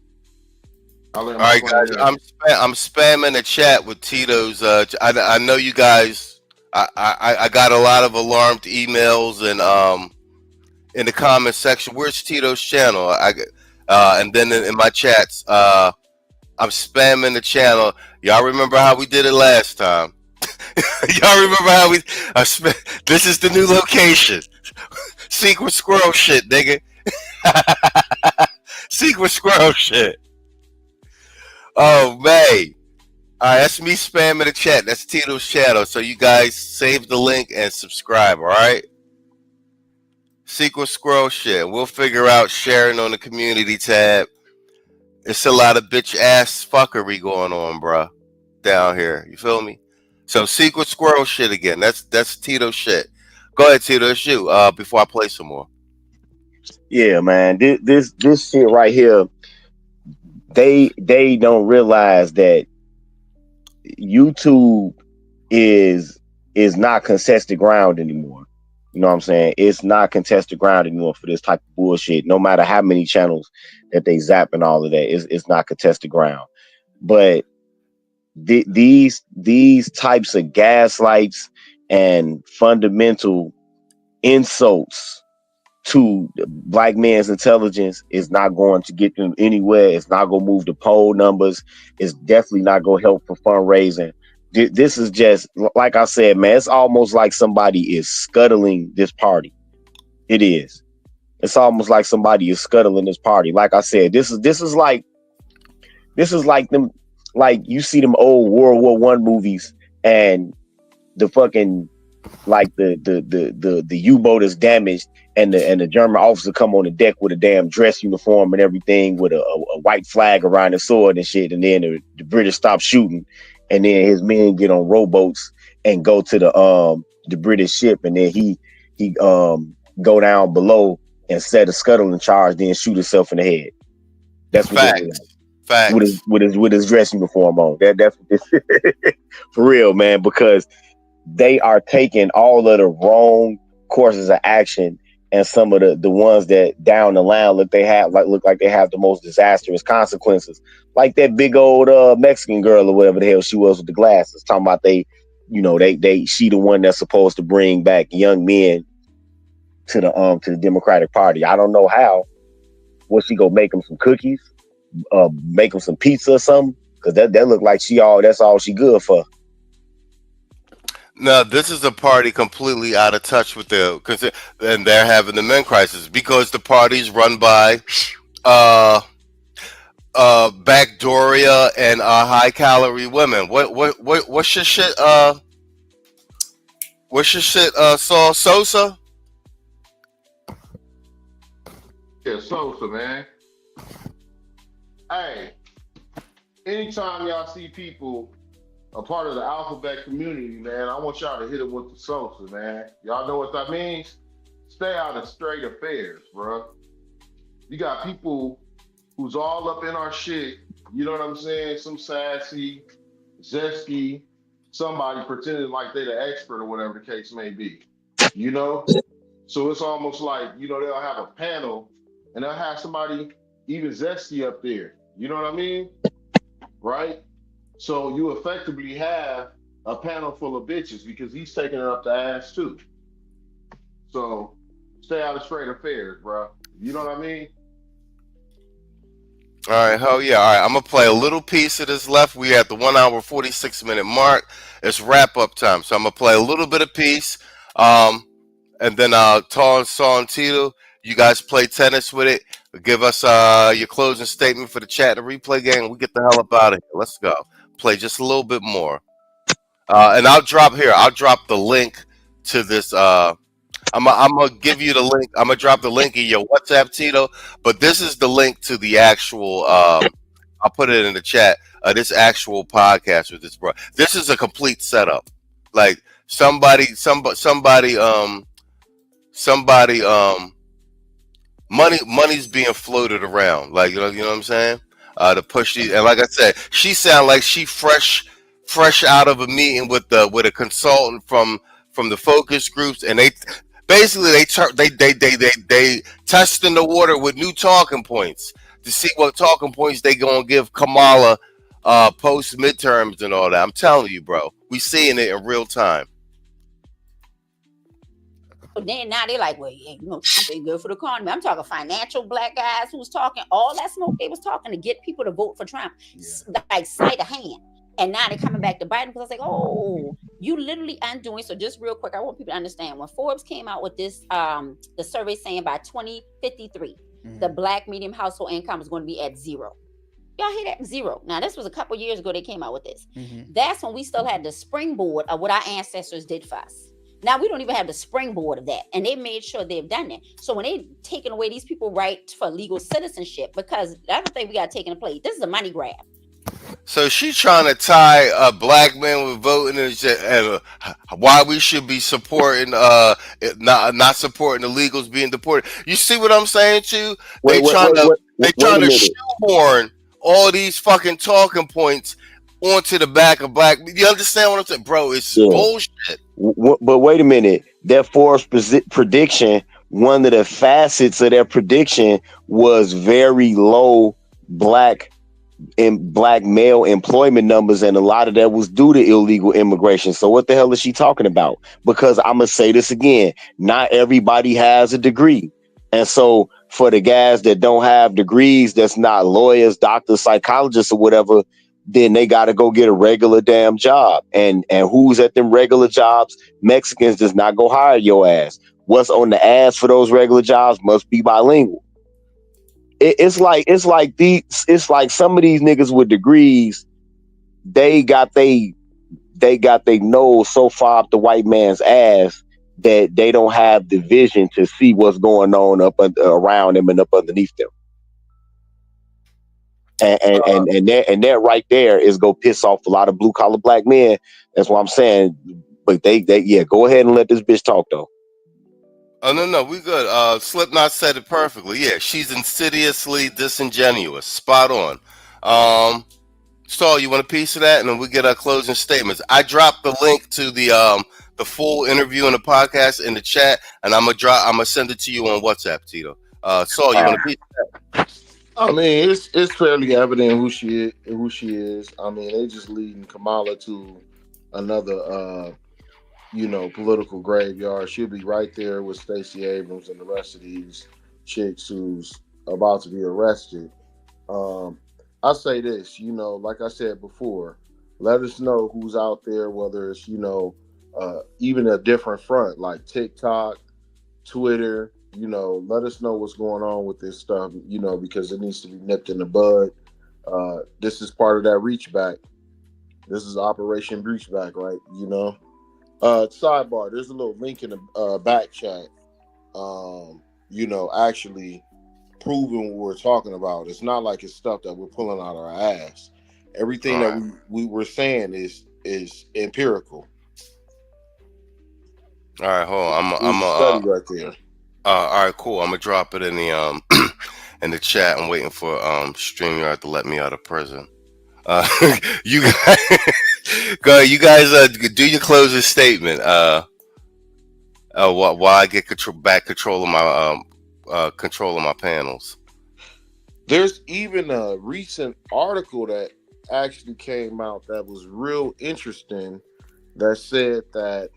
All right, guys. I'm spamming the chat with Tito's. I know you guys. I got a lot of alarmed emails and in the comment section. Where's Tito's channel? And then in my chats, I'm spamming the channel. Y'all remember how we did it last time? Y'all remember how this is the new location. Secret squirrel shit, nigga. Secret squirrel shit. Oh, man. All right, that's me spamming the chat. That's Tito's channel. So you guys save the link and subscribe, all right? Secret squirrel shit. We'll figure out sharing on the community tab. It's a lot of bitch ass fuckery going on, bro, down here. You feel me? So secret squirrel shit again. That's Tito's shit. Go ahead, Tito. It's you. Before I play some more. Yeah, man. This shit right here. They don't realize that YouTube is not contested ground anymore. You know what I'm saying? It's not contested ground anymore for this type of bullshit. No matter how many channels that they zap and all of that, it's not contested ground. But these types of gaslights and fundamental insults to black man's intelligence is not going to get them anywhere. It's not going to move the poll numbers. It's definitely not going to help for fundraising. This is just, like I said, man, it's almost like somebody is scuttling this party. It is. It's almost like somebody is scuttling this party. Like I said, this is like them, like you see them old World War I movies and the fucking, like the U-boat is damaged and the German officer come on the deck with a damn dress uniform and everything with a white flag around his sword and shit, and then the British stop shooting, and then his men get on rowboats and go to the British ship, and then he go down below and set a scuttling charge, then shoot himself in the head. That's what Facts. With his dress uniform on. That's for real, man, because they are taking all of the wrong courses of action, and some of the ones that down the line look like they have the most disastrous consequences. Like that big old Mexican girl or whatever the hell she was with the glasses, talking about she the one that's supposed to bring back young men to the Democratic Party. I don't know how. What, she go make them some cookies, make them some pizza or something? Because that look like that's all she good for. No, this is a party completely out of touch with and they're having the men crisis because the party's run by backdoria and high calorie women. What's your shit? What's your shit? Saul Sosa? Yeah, Sosa, man. Hey, anytime y'all see people a part of the alphabet community, man, I want y'all to hit it with the salsa, man. Y'all know what that means? Stay out of straight affairs, bro. You got people who's all up in our shit, you know what I'm saying? Some sassy, zesty, somebody pretending like they the expert or whatever the case may be, you know? So it's almost like, you know, they'll have a panel and they'll have somebody even zesty up there, you know what I mean? Right? So you effectively have a panel full of bitches because he's taking it up the ass too. So stay out of straight affairs, bro. You know what I mean? All right, hell yeah. All right, I'm going to play a little piece of this left. We at the 1 hour, 46 minute mark. It's wrap up time. So I'm going to play a little bit of piece. And then Tar and Saw and Tito, you guys play tennis with it. Give us your closing statement for the chat and replay game. We get the hell up out of here. Let's go. Play just a little bit more. And I'll drop the link to this. I'm gonna give you the link. I'm gonna drop the link in your WhatsApp, Tito. But this is the link to the actual. I'll put it in the chat. This actual podcast with this bro. This is a complete setup. Like somebody. Money's being floated around. Like you know what I'm saying. To push these, and like I said, she sound like she fresh out of a meeting with a consultant from the focus groups, and they basically they testing the water with new talking points to see what talking points they gonna give Kamala post midterms and all that. I'm telling you, bro, we seeing it in real time. Then now they're like, well, yeah, you know, Trump ain't good for the economy. I'm talking financial black guys who's talking all that smoke they was talking to get people to vote for Trump, like sleight of hand. And now they're coming back to Biden because I was like, oh, you literally undoing. So just real quick, I want people to understand when Forbes came out with this, the survey saying by 2053, the black medium household income is going to be at 0. Y'all hear that? 0. Now, this was a couple years ago they came out with this. That's when we still had the springboard of what our ancestors did for us. Now we don't even have the springboard of that, and they made sure they've done that. So when they taking away these people right for legal citizenship, because the other thing we got taken to play, this is a money grab. So she's trying to tie a black man with voting and why we should be supporting not supporting illegals being deported. You see what I'm saying too? They trying to shoehorn all these fucking talking points onto the back of black. You understand what I'm saying, bro? It's bullshit. But wait a minute, that Forbes prediction, one of the facets of that prediction was very low black male employment numbers, and a lot of that was due to illegal immigration. So what the hell is she talking about? Because I'm gonna say this again, not everybody has a degree. And so for the guys that don't have degrees, that's not lawyers, doctors, psychologists, or whatever, then they got to go get a regular damn job. And who's at them regular jobs? Mexicans does not go hire your ass. What's on the ass for those regular jobs must be bilingual. It's like some of these niggas with degrees, they got they nose so far up the white man's ass that they don't have the vision to see what's going on up around them and up underneath them. And that right there is go piss off a lot of blue collar black men. That's what I'm saying. But they go ahead and let this bitch talk though. Oh no, we good. Slipknot said it perfectly. Yeah, she's insidiously disingenuous. Spot on. Saul, you want a piece of that, and then we get our closing statements. I dropped the link to the full interview in the podcast in the chat, and I'm gonna send it to you on WhatsApp, Tito. Saul, you want a piece of that? I mean, it's fairly evident who she is. I mean, they just leading Kamala to another political graveyard. She'll be right there with Stacey Abrams and the rest of these chicks who's about to be arrested. I'll say this, like I said before, let us know who's out there, whether it's, even a different front like TikTok, Twitter, let us know what's going on with this stuff, because it needs to be nipped in the bud. This is part of that reach back. This is Operation Reach Back, right? Sidebar, there's a little link in the back chat, actually proving what we're talking about. It's not like it's stuff that we're pulling out our ass. Everything that we were saying is is empirical. All right, hold on. I'm study right there. All right, cool. I'm gonna drop it in the in the chat. I'm waiting for StreamYard to let me out of prison. You guys, go. You guys, do your closing statement. While I get back control of my panels. There's even a recent article that actually came out that was real interesting that said that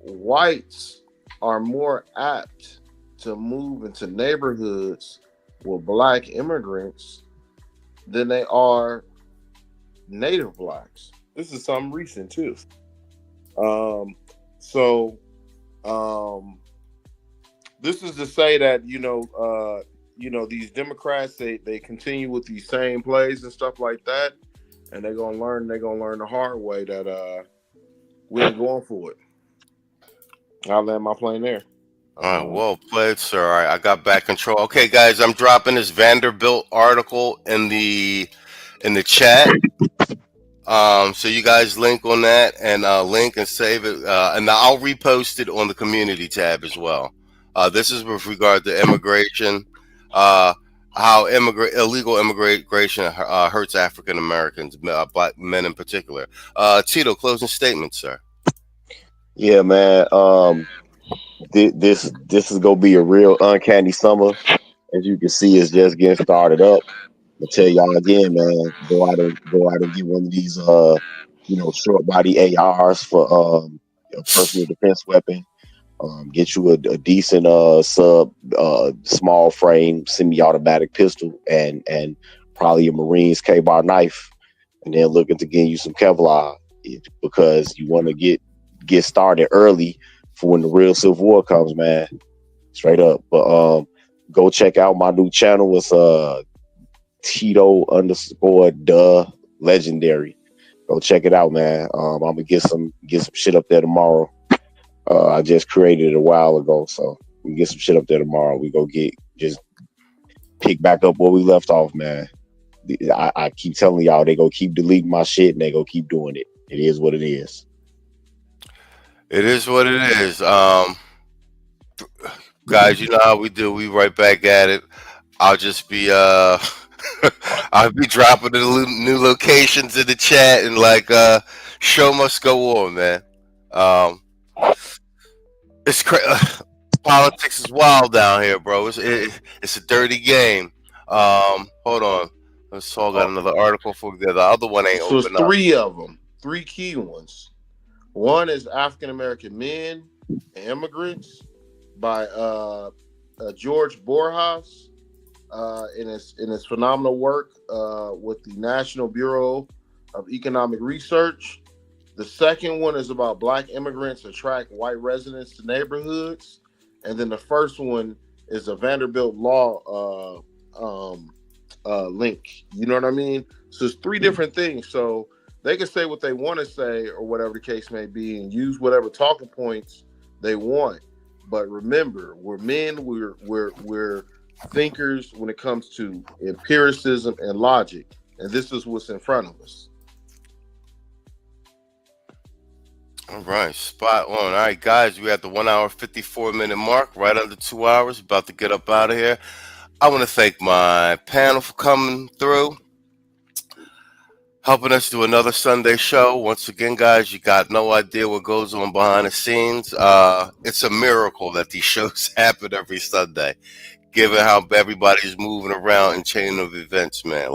whites are more apt to move into neighborhoods with black immigrants than they are native blacks. This is something recent too. This is to say that these Democrats they continue with these same plays and stuff like that, and they're gonna learn the hard way that we ain't going for it. I'll land my plane there. All right, well played, sir. All right, I got back control. Okay, guys, I'm dropping this Vanderbilt article in the chat. So you guys link on that and link and save it, and I'll repost it on the community tab as well. This is with regard to immigration, how illegal immigration hurts African Americans, black men in particular. Tito, closing statement, sir. Yeah, man. This is gonna be a real uncanny summer. As you can see, it's just getting started up. I tell y'all again, man, go out and get one of these short body ARs for a personal defense weapon. Get you a decent small frame semi-automatic pistol and probably a Marines K-bar knife, and then looking to get you some Kevlar because you want to get started early for when the real Civil War comes, man. Straight up. But go check out my new channel. It's Tito_legendary. Go check it out, man. I'm gonna get some shit up there tomorrow. I just created it a while ago, so we get some shit up there tomorrow. We go just pick back up where we left off, man. I keep telling y'all they go keep deleting my shit and they go keep doing it. It is what it is. It is what it is. Guys, you know how we do. We right back at it. I'll just be I'll be dropping the new locations in the chat and show must go on, man. It's politics is wild down here, bro. It's a dirty game. Hold on. Let's all got another article for you. The other one ain't open up. Three of them, three key ones. One is African American Men and Immigrants by George Borjas in his phenomenal work with the National Bureau of Economic Research. The second one is about Black immigrants attract white residents to neighborhoods, and then the first one is a Vanderbilt law link. You know what I mean? So it's three different things. So they can say what they want to say or whatever the case may be and use whatever talking points they want. But remember, we're men, we're thinkers when it comes to empiricism and logic. And this is what's in front of us. All right, spot on. All right, guys, we're at the 1 hour, 54 minute mark, right under 2 hours, about to get up out of here. I want to thank my panel for coming through, helping us do another Sunday show. Once again, guys, you got no idea what goes on behind the scenes. It's a miracle that these shows happen every Sunday, given how everybody's moving around and chain of events, man.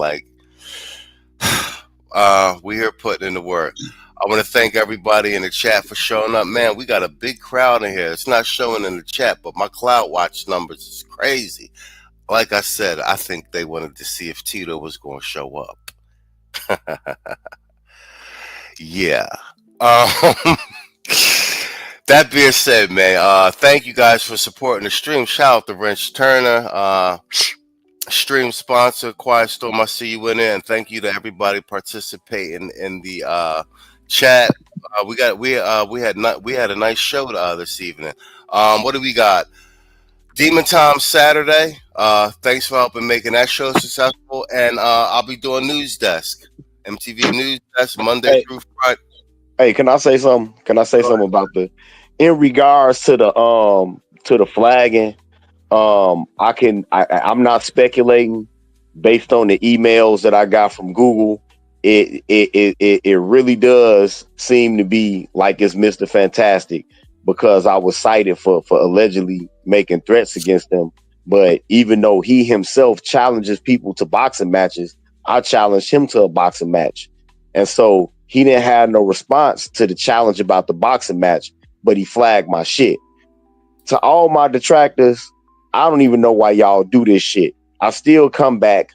We here putting in the work. I want to thank everybody in the chat for showing up. Man, we got a big crowd in here. It's not showing in the chat, but my CloudWatch numbers is crazy. Like I said, I think they wanted to see if Tito was going to show up. Yeah. That being said, man, thank you guys for supporting the stream. Shout out to Wrench Turner, stream sponsor, Quiet Storm. I see you in there, and thank you to everybody participating in the chat. We had a nice show this evening. What do we got? Demon Time Saturday. Thanks for helping making that show successful. And I'll be doing News Desk MTV News Desk, Monday Hey. through Friday. Hey, can I say something? Can I say something about in regards to the flagging? I'm not speculating based on the emails that I got from Google. It really does seem to be like it's Mr. Fantastic, because I was cited for allegedly making threats against them. But even though he himself challenges people to boxing matches, I challenged him to a boxing match. And so he didn't have no response to the challenge about the boxing match, but he flagged my shit. To all my detractors, I don't even know why y'all do this shit. I still come back.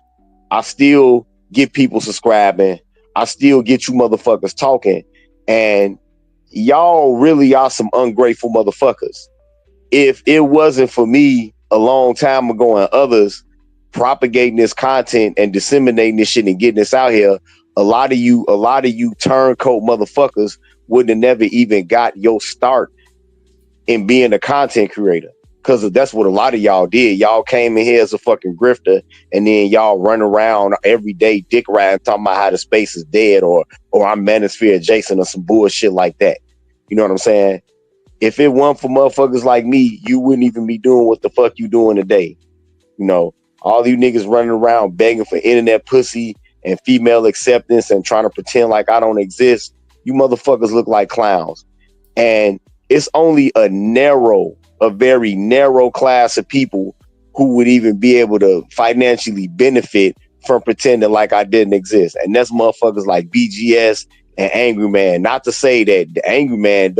I still get people subscribing. I still get you motherfuckers talking. And y'all really are some ungrateful motherfuckers. If it wasn't for me a long time ago and others propagating this content and disseminating this shit and getting this out here, a lot of you turncoat motherfuckers wouldn't have never even got your start in being a content creator. Because that's what a lot of y'all did. Y'all came in here as a fucking grifter, and then y'all run around every day dick riding talking about how the space is dead or I'm Manosphere adjacent or some bullshit like that. You know what I'm saying? If it weren't for motherfuckers like me, you wouldn't even be doing what the fuck you doing today. You know, all you niggas running around begging for internet pussy and female acceptance and trying to pretend like I don't exist. You motherfuckers look like clowns. And it's only a very narrow class of people who would even be able to financially benefit from pretending like I didn't exist. And that's motherfuckers like BGS and Angry Man. Not to say that the Angry Man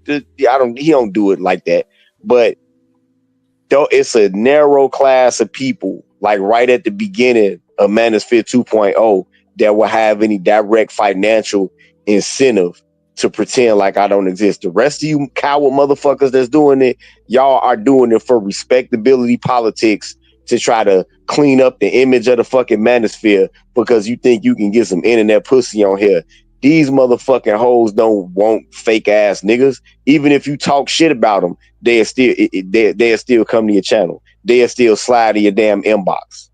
he don't do it like that, but though it's a narrow class of people, like right at the beginning of Manosphere 2.0, that will have any direct financial incentive to pretend like I don't exist. The rest of you coward motherfuckers that's doing it, y'all are doing it for respectability politics, to try to clean up the image of the fucking Manosphere because you think you can get some internet pussy on here. These motherfucking hoes don't want fake ass niggas. Even if you talk shit about them, they'll still come to your channel. They'll still slide to your damn inbox.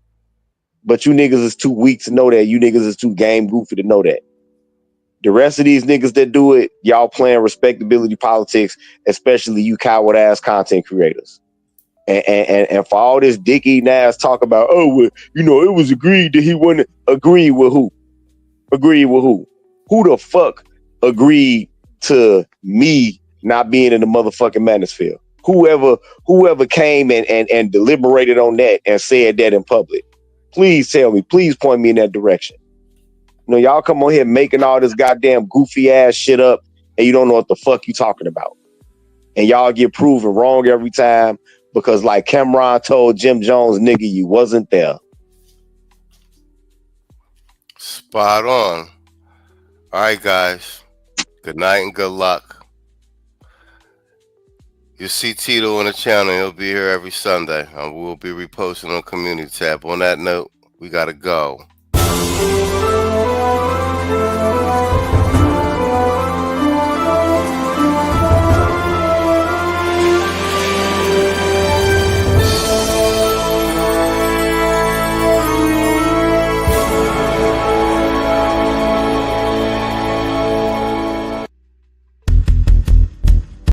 But you niggas is too weak to know that. You niggas is too game goofy to know that. The rest of these niggas that do it, y'all playing respectability politics, especially you coward ass content creators. And for all this dick eating ass talk about, it was agreed that he wouldn't agree with who? Agreed with who? Who the fuck agreed to me not being in the motherfucking Manosphere? Whoever came and deliberated on that and said that in public. Please tell me, please point me in that direction. You know, y'all come on here making all this goddamn goofy ass shit up and you don't know what the fuck you talking about. And y'all get proven wrong every time because like Cameron told Jim Jones, nigga, you wasn't there. Spot on. All right, guys. Good night and good luck. You'll see Tito on the channel. He'll be here every Sunday. And we'll be reposting on Community Tab. On that note, we got to go.